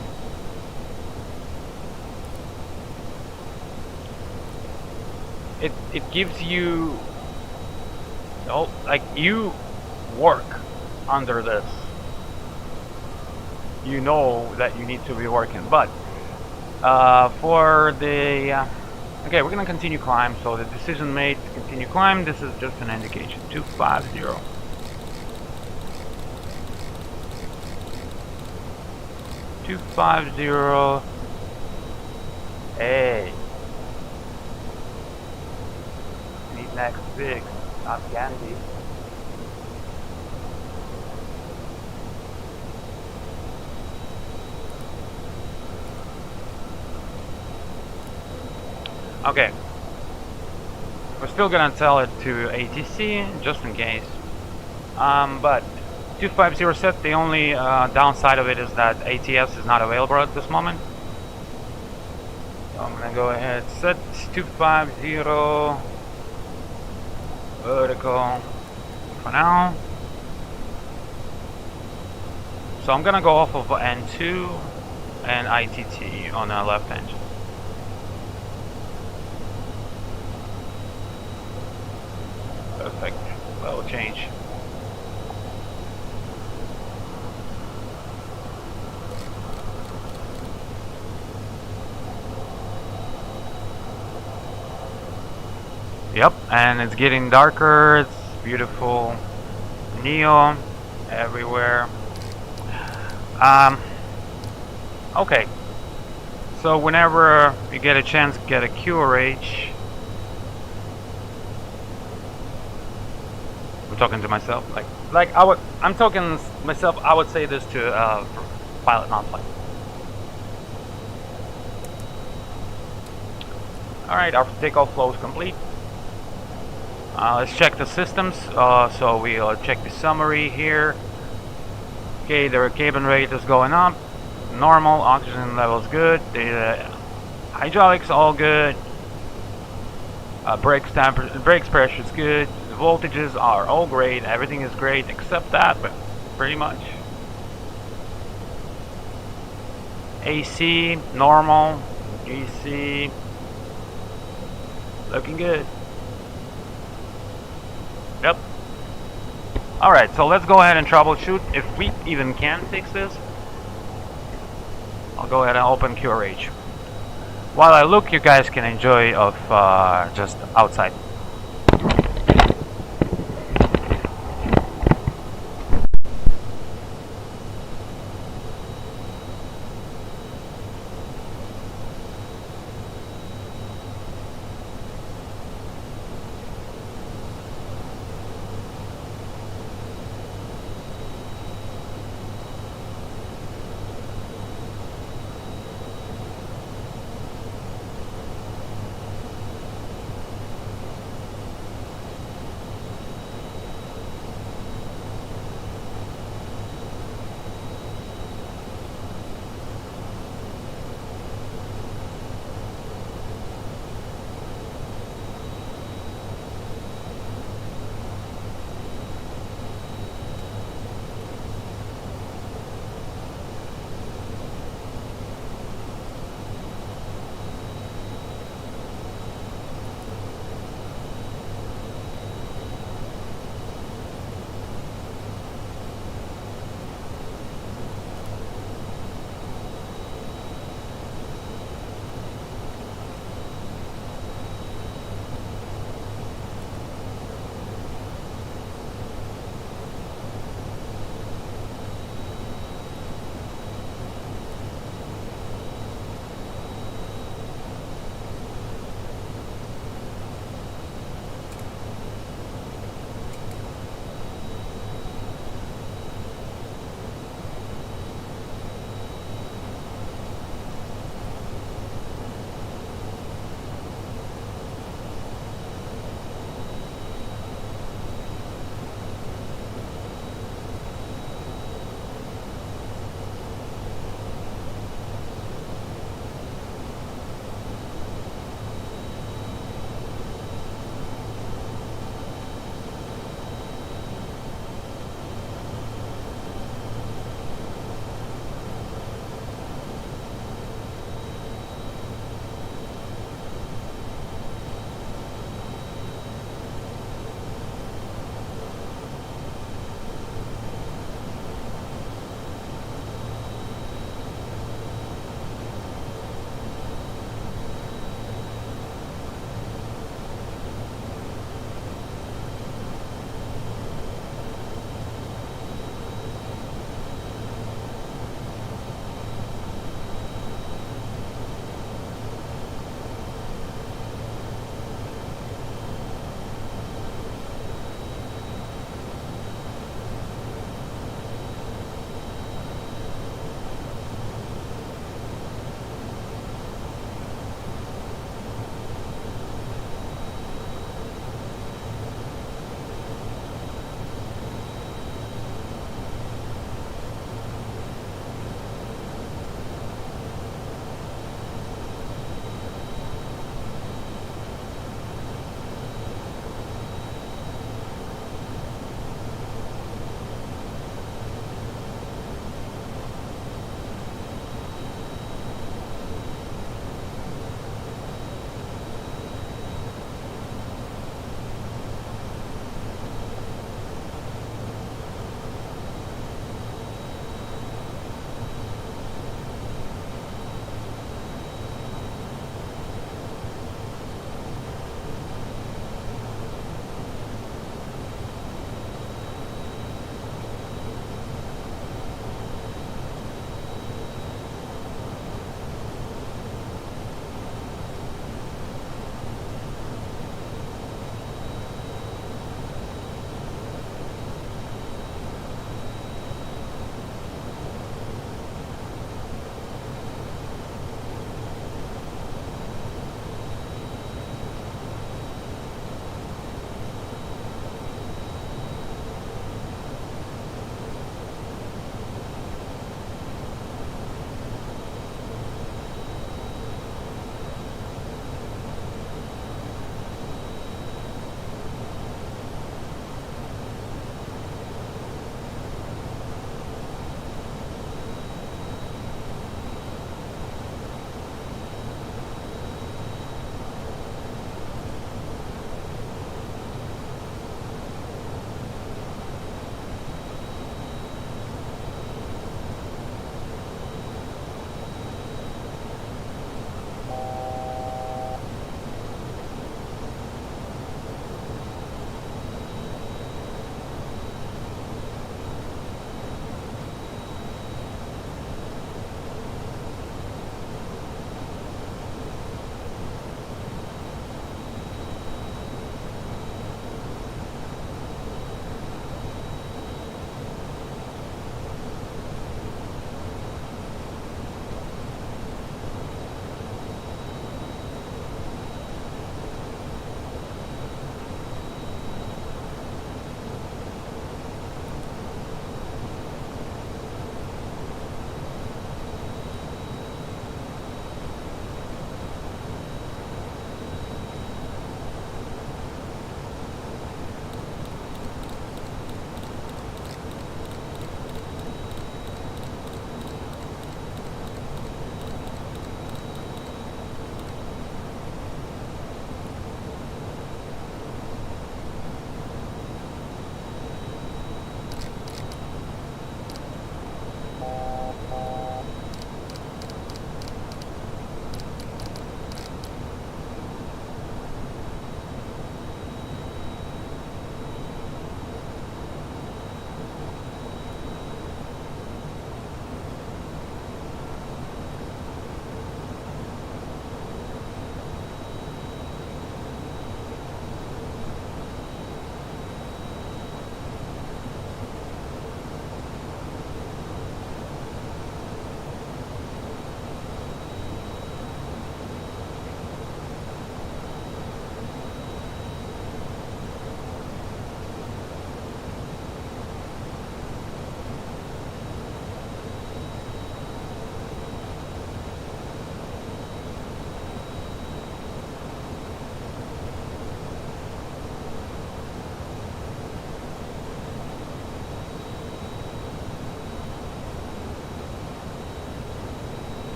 Speaker 1: It gives you, like you work under this. You know that you need to be working, but for the okay, we're gonna continue climb. So the decision made to continue climb. This is just an indication. 250. 250. Hey. Need next big, not Gandhi. Okay. We're still gonna tell it to ATC just in case. But 250 set, the only downside of it is that ATS is not available at this moment. So I'm gonna go ahead, set 250 vertical for now. So I'm gonna go off of N2 and ITT on the left engine. Perfect, level change. Yep, and it's getting darker. It's beautiful neon everywhere. Okay, so whenever you get a chance, get a QRH. I'm talking to myself, like I'm talking myself. I would say this to pilot, non-flight. Alright, our takeoff flow is complete. Let's check the systems. So we'll check the summary here. Okay, the cabin rate is going up. Normal, oxygen levels good. The hydraulics all good. Brakes pressure is good. The voltages are all great. Everything is great except that, but pretty much. AC normal. AC looking good. Yep. Alright, so let's go ahead and troubleshoot if we even can fix this. I'll go ahead and open QRH. While I look, you guys can enjoy of just outside.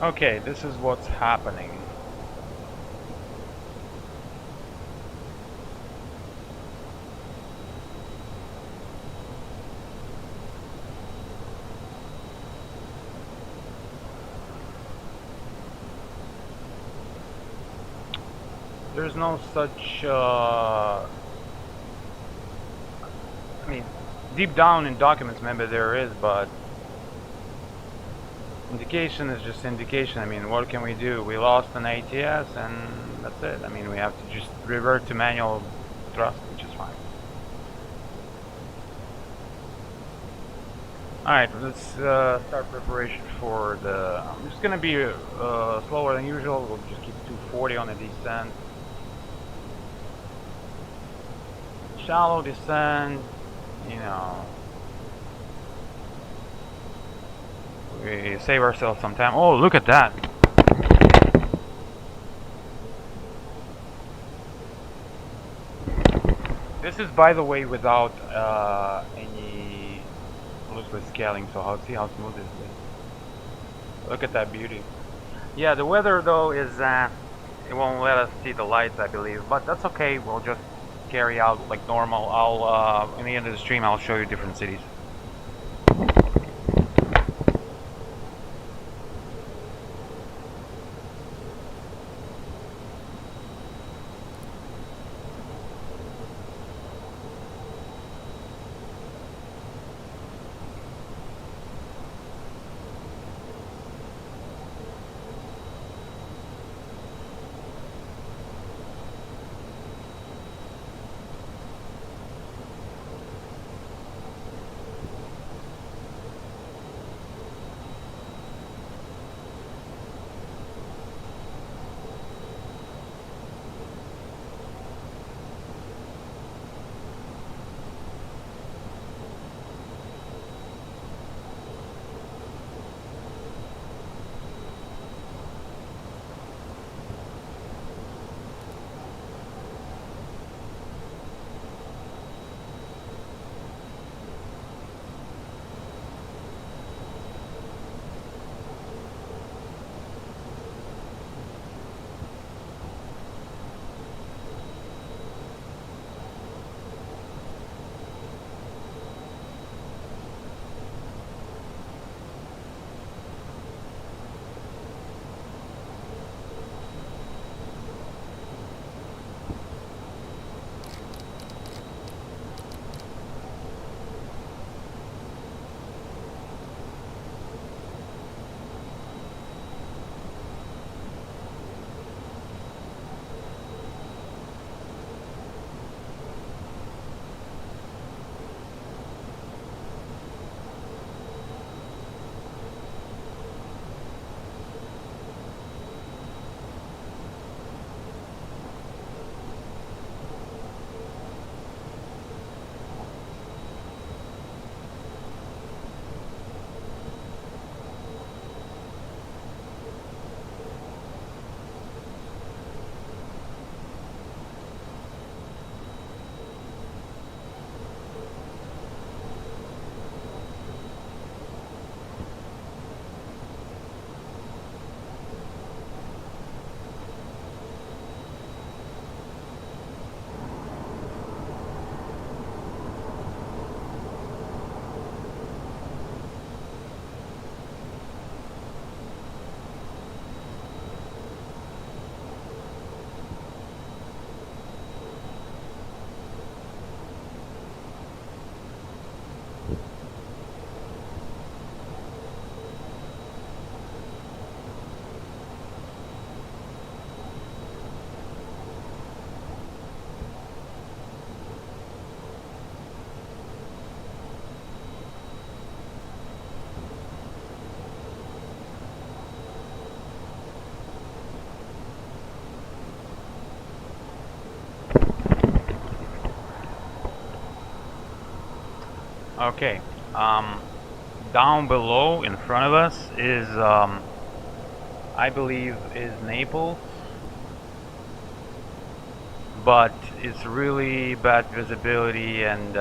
Speaker 1: Okay, this is what's happening. There's no such, I mean, deep down in documents maybe there is, but indication is just indication. I mean, what can we do? We lost an ATS and that's it. I mean, we have to just revert to manual thrust, which is fine. Alright, let's start preparation for the... It's gonna be slower than usual. We'll just keep 240 on the descent. Shallow descent, you know. We save ourselves some time. Oh, look at that! This is, by the way, without any loose scaling, so see how smooth is this. Look at that beauty. Yeah, the weather though is it won't let us see the lights, I believe, but that's okay. We'll just carry out like normal. I'll in the end of the stream I'll show you different cities. Okay, down below in front of us is, I believe, is Naples, but it's really bad visibility and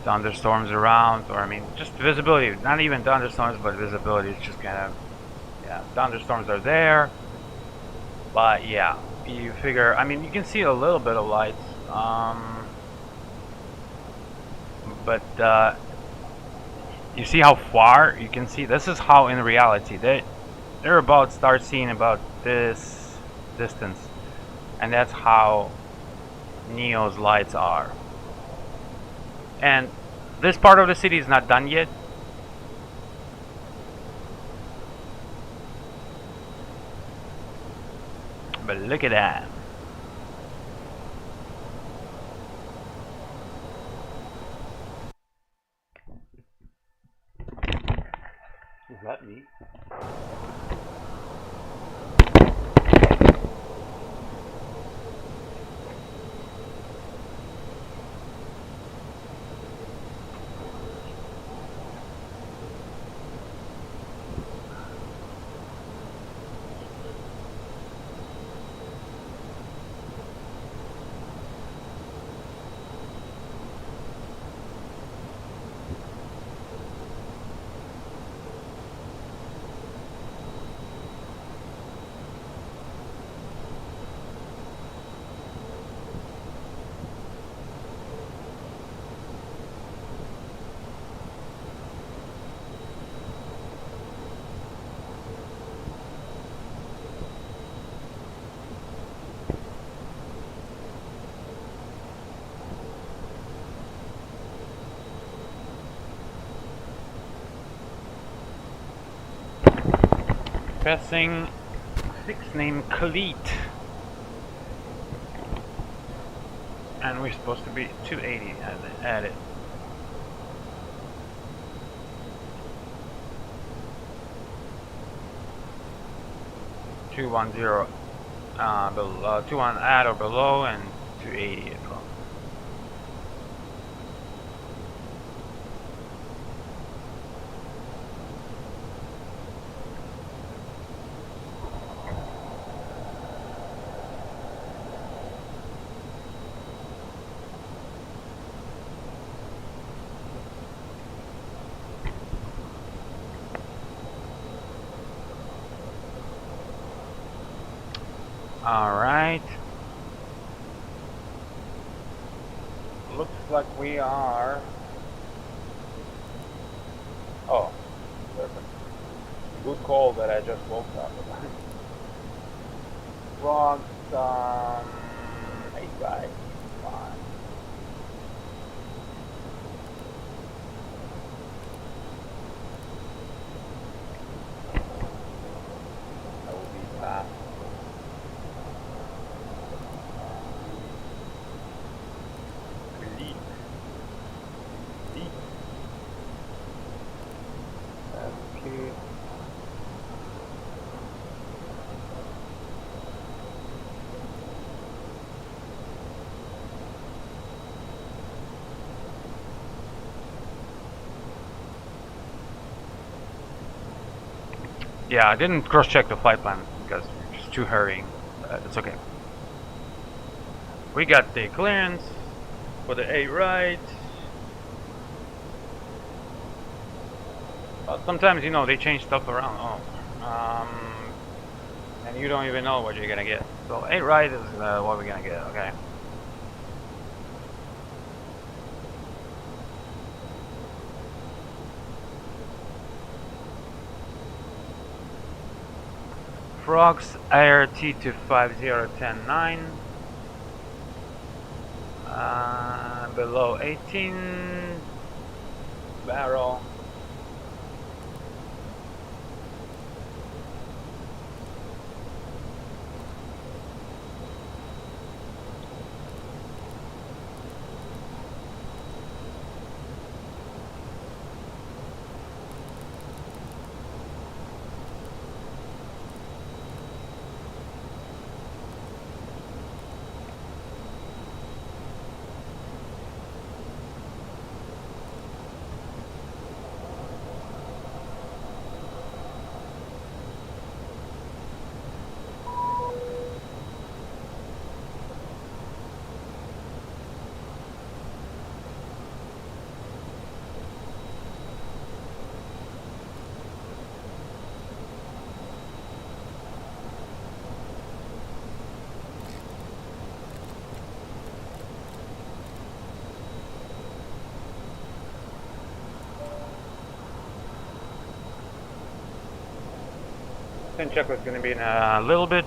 Speaker 1: thunderstorms around, or I mean, just visibility, not even thunderstorms, but visibility is just kind of Yeah, thunderstorms are there, but yeah, you figure. I mean, you can see a little bit of lights, but you see how far you can see. This is how in reality they're about start seeing about this distance, and that's how Neo's lights are. And this part of the city is not done yet. But look at that. Is that me? Passing 6 named Cleat. And we're supposed to be 280 at it. $210 below, 21 at or below, and 280 as well. Alright. Looks like we are... Oh, perfect. Good call that I just woke up. Wrong, 8 guys. Fine. That will be fast. Okay. Yeah, I didn't cross-check the flight plan because we're just too hurrying. It's okay. We got the clearance for the 8 right. But sometimes, you know, they change stuff around. And you don't even know what you're gonna get. So 8 right is what we're gonna get. Okay. Frogs Air T250-109. Below 18 barrel. Spin check is going to be in a little bit.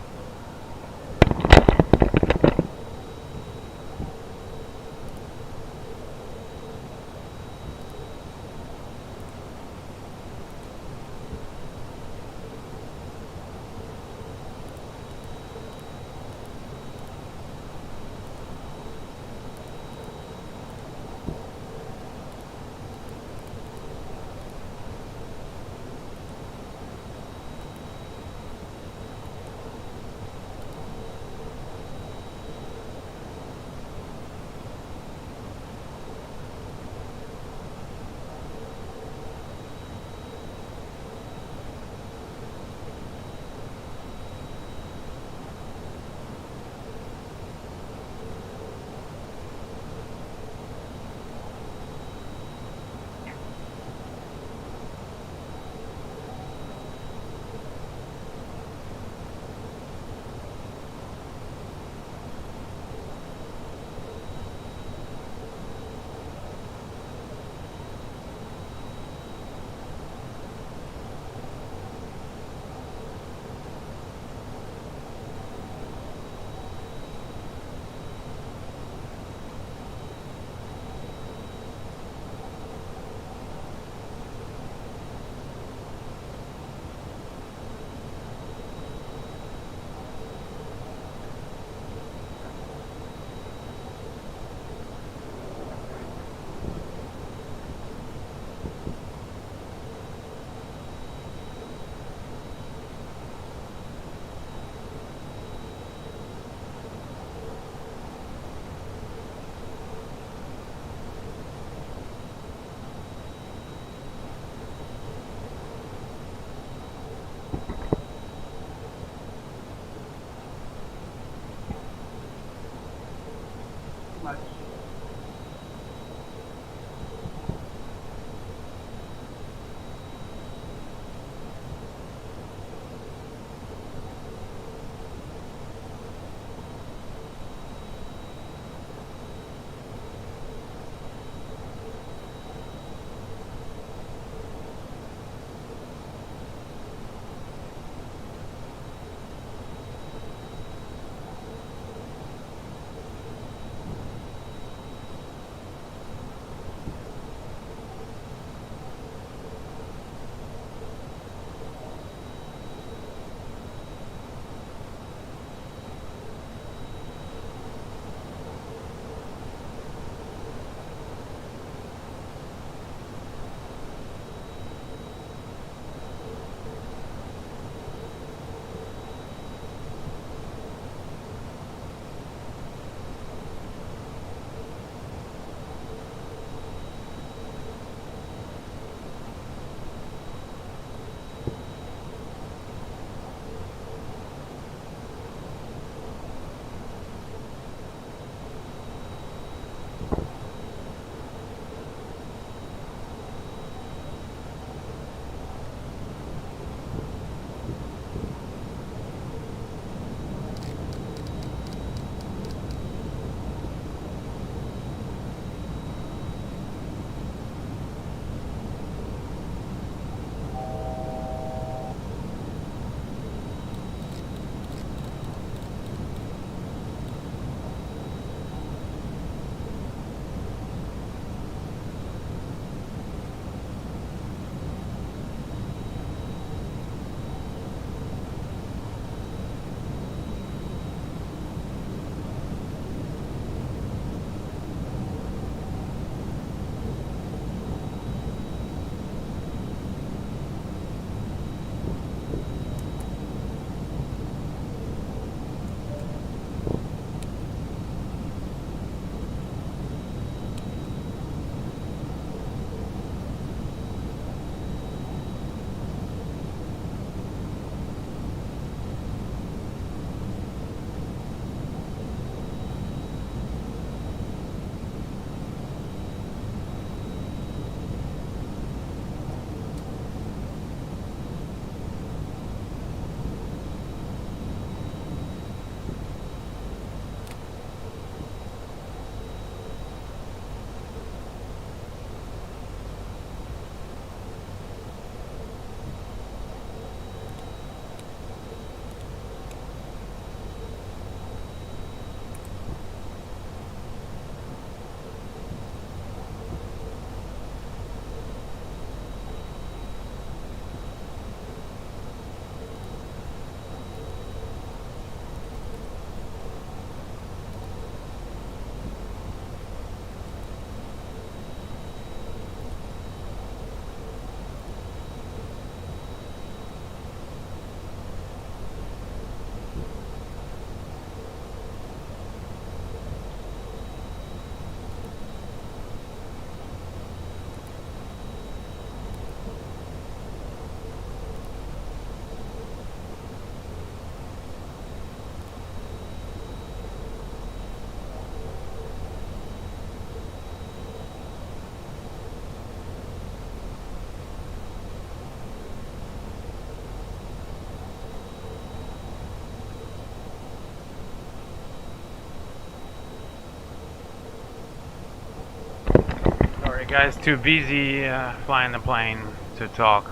Speaker 1: Guys, too busy flying the plane to talk.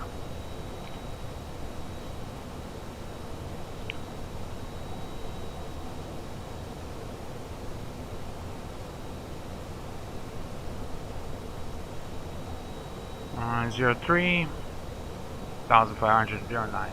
Speaker 1: Uh, 03 1500 09.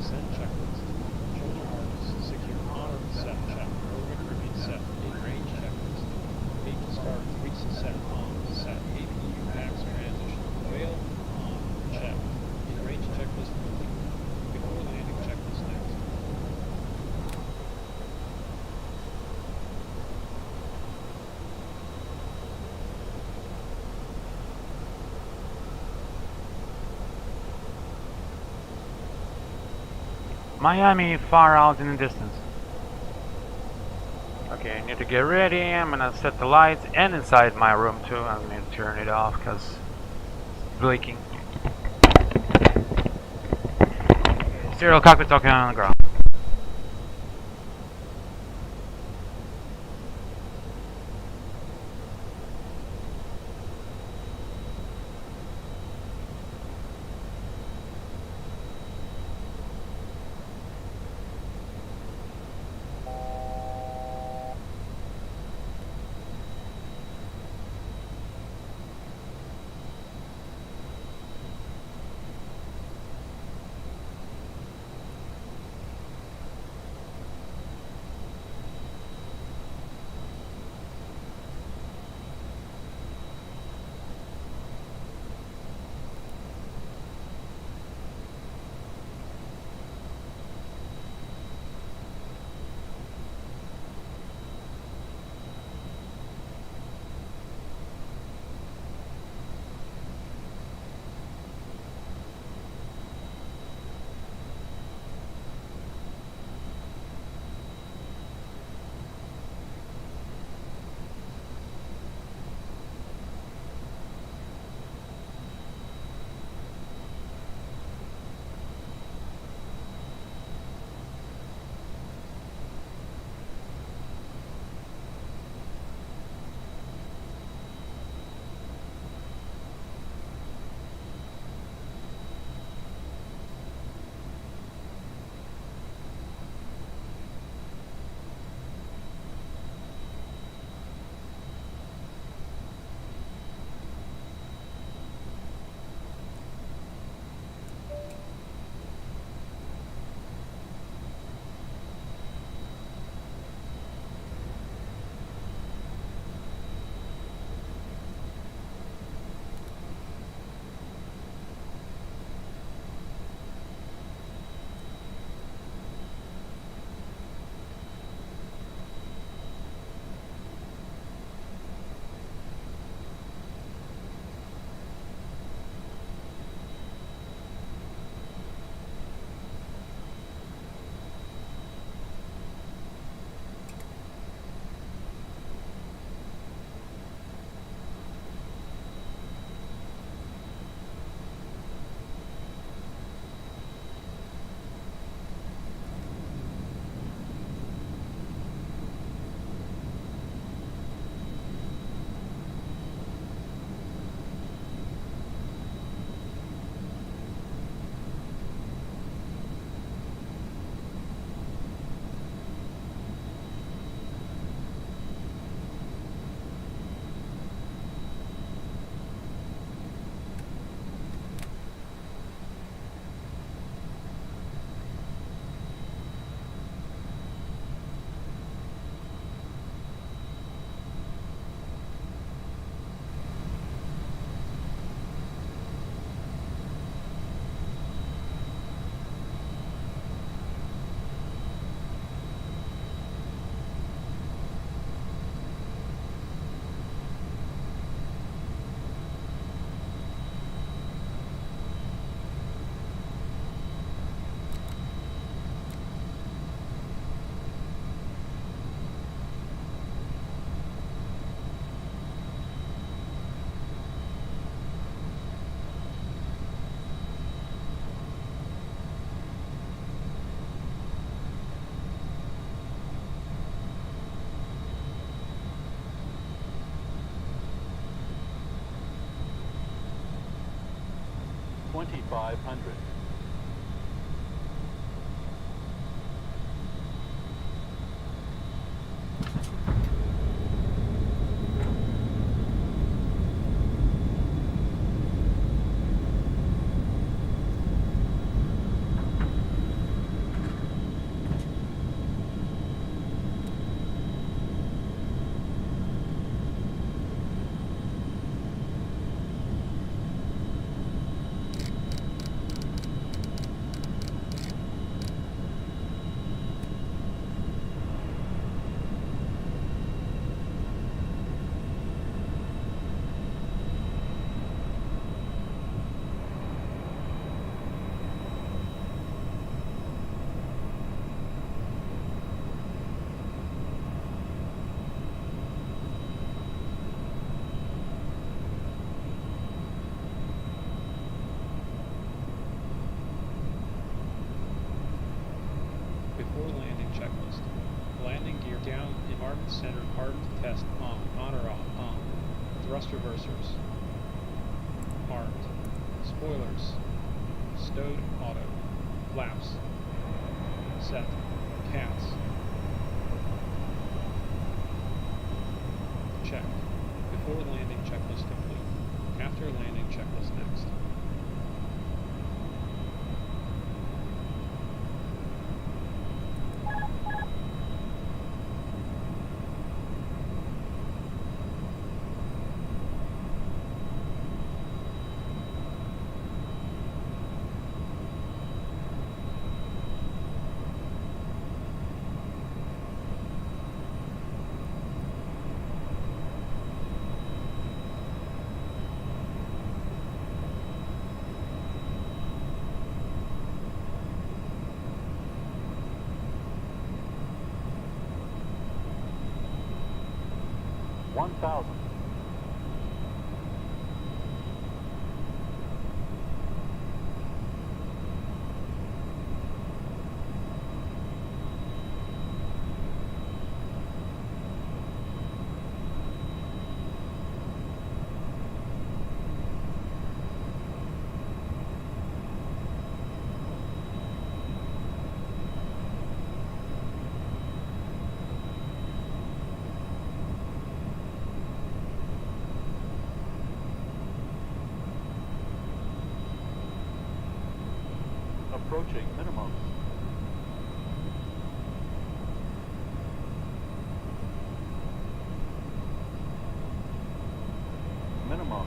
Speaker 6: Descent checklist. Shoulder harness secure. Honor set. Check. Program remain set. In range checklist. Make start. Reach set. On. Set. APU packs transition. Whale. On. Check. In range checklist complete. Before landing checklist next.
Speaker 1: Miami far out in the distance. Okay, I need to get ready. I'm gonna set the lights and inside my room too. I'm gonna turn it off because it's blinking. Serial cockpit talking on the ground.
Speaker 7: 2500.
Speaker 6: Before landing checklist. Landing gear down in hardened center, hardened test on or off, on. Thrust reversers. Armed. Spoilers. Stowed auto. Flaps. Set. Cats. Checked. Before landing checklist complete. After landing checklist next.
Speaker 7: $1,000. Approaching minimums. Minimums.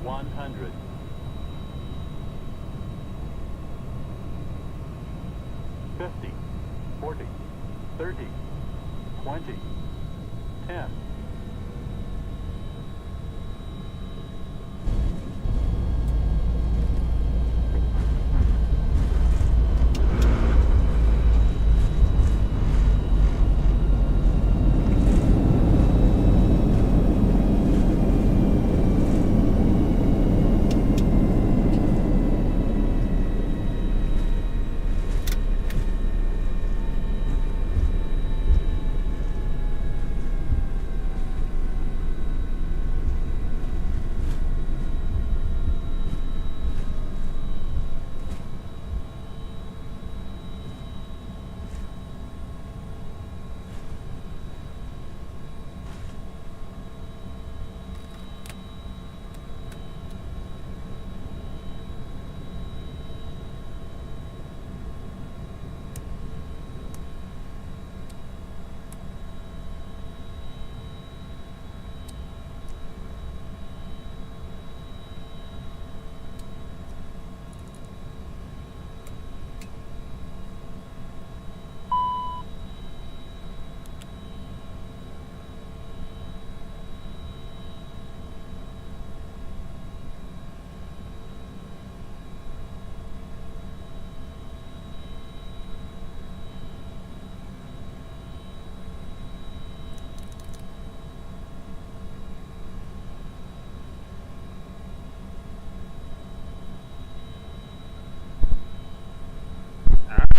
Speaker 7: $100. 50, 40, 30, 20, 10.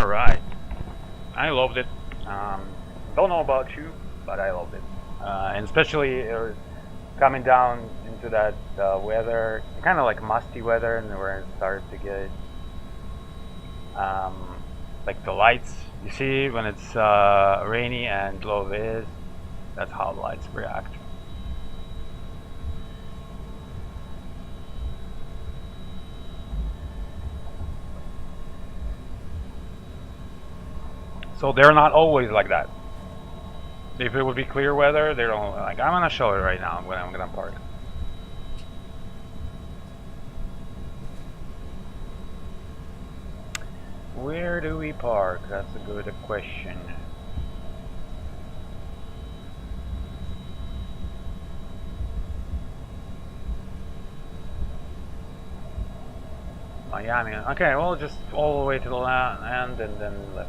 Speaker 1: Alright. I loved it. Don't know about you, but I loved it. And especially coming down into that weather, kind of like musty weather, and where it started to get like the lights. You see when it's rainy and low vis, that's how the lights react. So they're not always like that. If it would be clear weather, they don't like. I'm gonna show it right now when I'm gonna park. Where do we park? That's a good question. Miami. Okay, well, just all the way to the end and then left.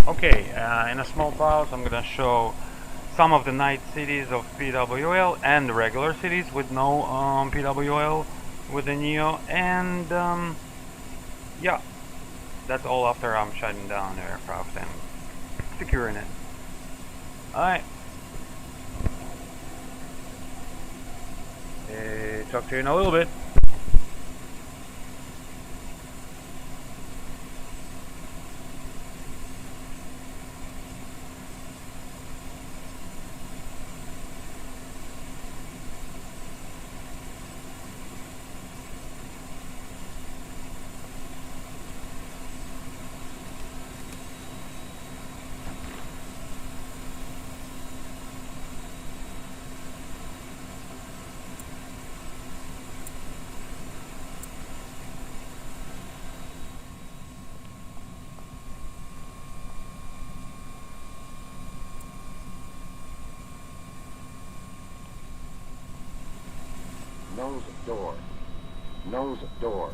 Speaker 1: Okay, in a small pause, I'm gonna show some of the night cities of PWL and the regular cities with no PWL with the Neo, and yeah, that's all after I'm shutting down the aircraft and securing it. Alright. Talk to you in a little bit.
Speaker 8: Nose door. Nose door.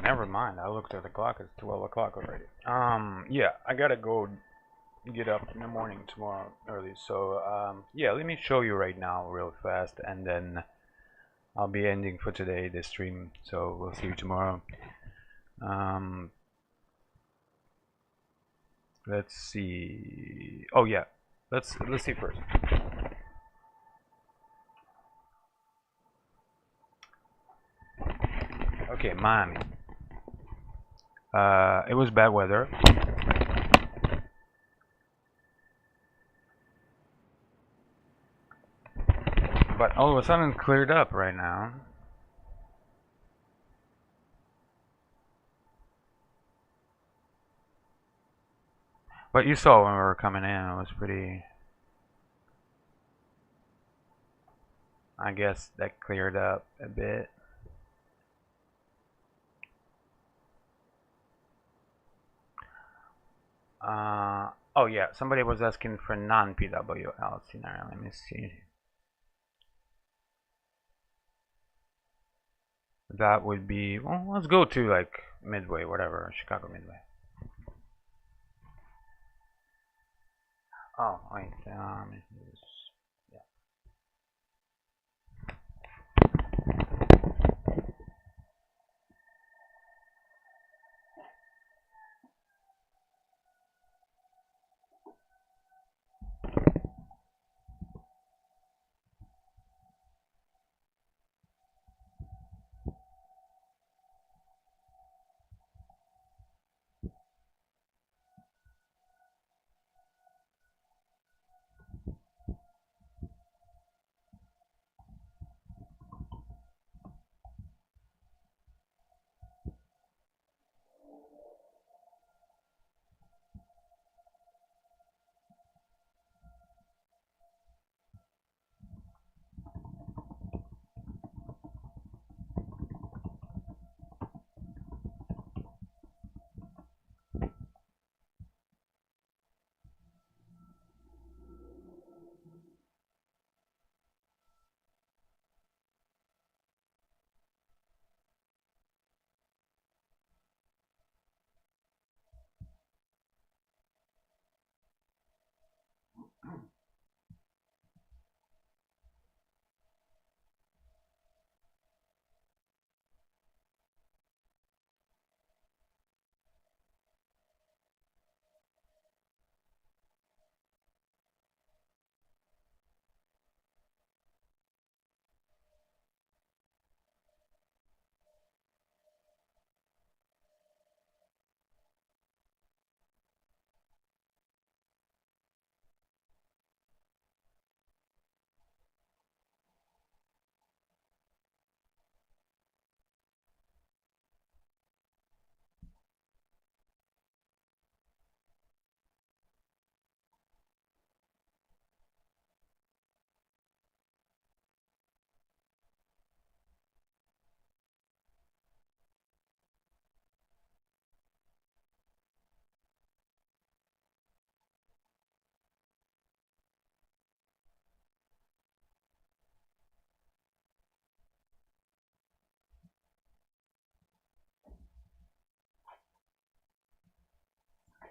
Speaker 1: never mind. I looked at the clock. It's 12 o'clock already. Yeah, I gotta go get up in the morning tomorrow early. So, yeah, let me show you right now real fast, and then I'll be ending for today the stream. So we'll see you tomorrow. Let's see. Oh yeah, let's see first. Okay, Miami. It was bad weather. But all of a sudden cleared up right now. But you saw when we were coming in, it was pretty... I guess that cleared up a bit. Oh yeah, somebody was asking for non-PWL scenario. Let me see. That would be, well, let's go to like Midway, whatever, Chicago Midway. Oh, wait, yeah.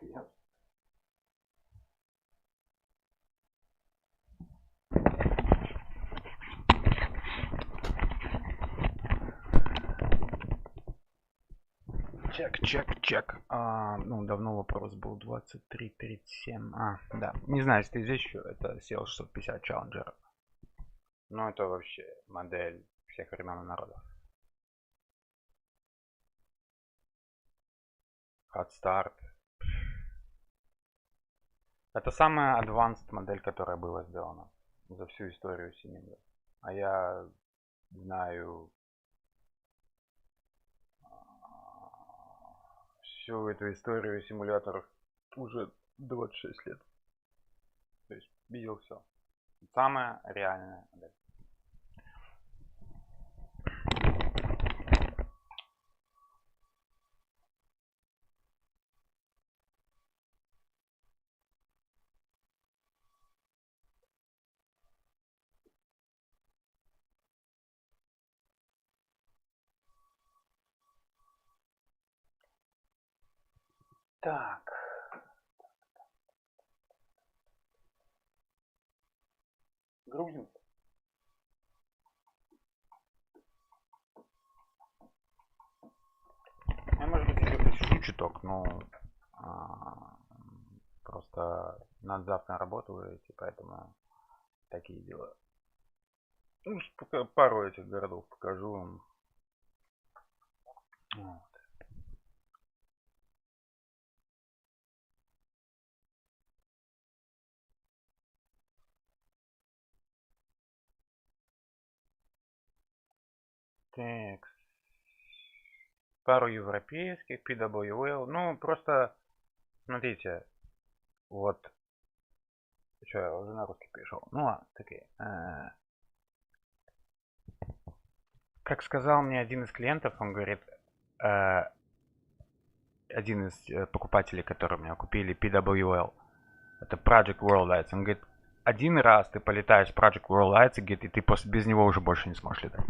Speaker 1: Yep. Чек. Ну, давно вопрос был 23:37. Да. Не знаю, если ты здесь еще, это сел 650 Challenger. Ну, это вообще модель всех времен и народов. Hot Start. Это самая advanced модель, которая была сделана за всю историю Симинга. А я знаю всю эту историю симуляторов уже 26 лет. То есть видел все. Самая реальная модель. Так. Грузимся. Я, может быть, еще посижу чуток, но просто надо завтра на работу выйти, поэтому такие дела. Ну, пару этих городов покажу вам. Вот. Так. Пару европейских, PWL. Ну, просто, смотрите, вот. Что, я уже на русский перешел. Ну ладно, такие. Как сказал мне один из клиентов, он говорит, один из покупателей, которые у меня купили PWL, это Project World Lights. Он говорит, один раз ты полетаешь в Project World Lights, и, говорит, и ты после, без него уже больше не сможешь летать.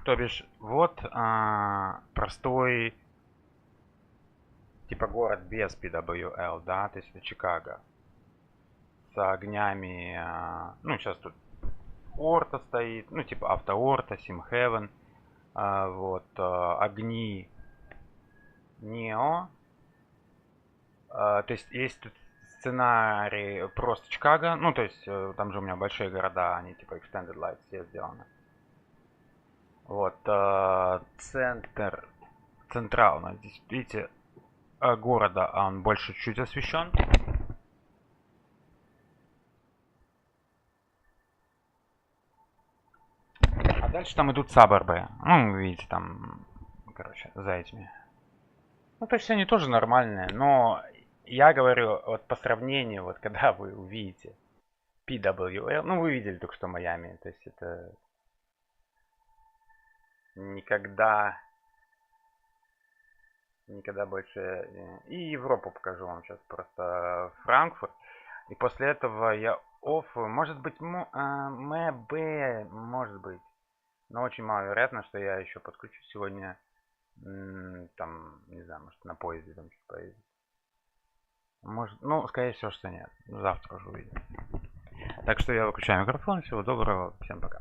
Speaker 1: То бишь, вот простой типа город без PWL, да, то есть это Чикаго. С огнями, ну сейчас тут Орта стоит, ну типа Автоорта, Симхевен, вот, огни Нео. То есть есть тут сценарий просто Чикаго, ну то есть там же у меня большие города, они типа Extended Lights все сделаны. Вот, центрально, здесь, видите, города он больше чуть освещен. А дальше там идут саборбы. Ну, вы видите, там, короче, за этими. Ну, то есть они тоже нормальные, но я говорю, вот по сравнению, вот когда вы увидите PWL, ну, вы видели только что Майами, то есть это никогда больше. И Европу покажу вам сейчас, просто Франкфурт. И после этого я может быть, МБ, может быть. Но очень маловероятно, что я еще подключу сегодня, там, не знаю, может на поезде там чуть поездить. Может, ну, скорее всего, что нет. Завтра уже увидим. Так что я выключаю микрофон. Всего доброго. Всем пока.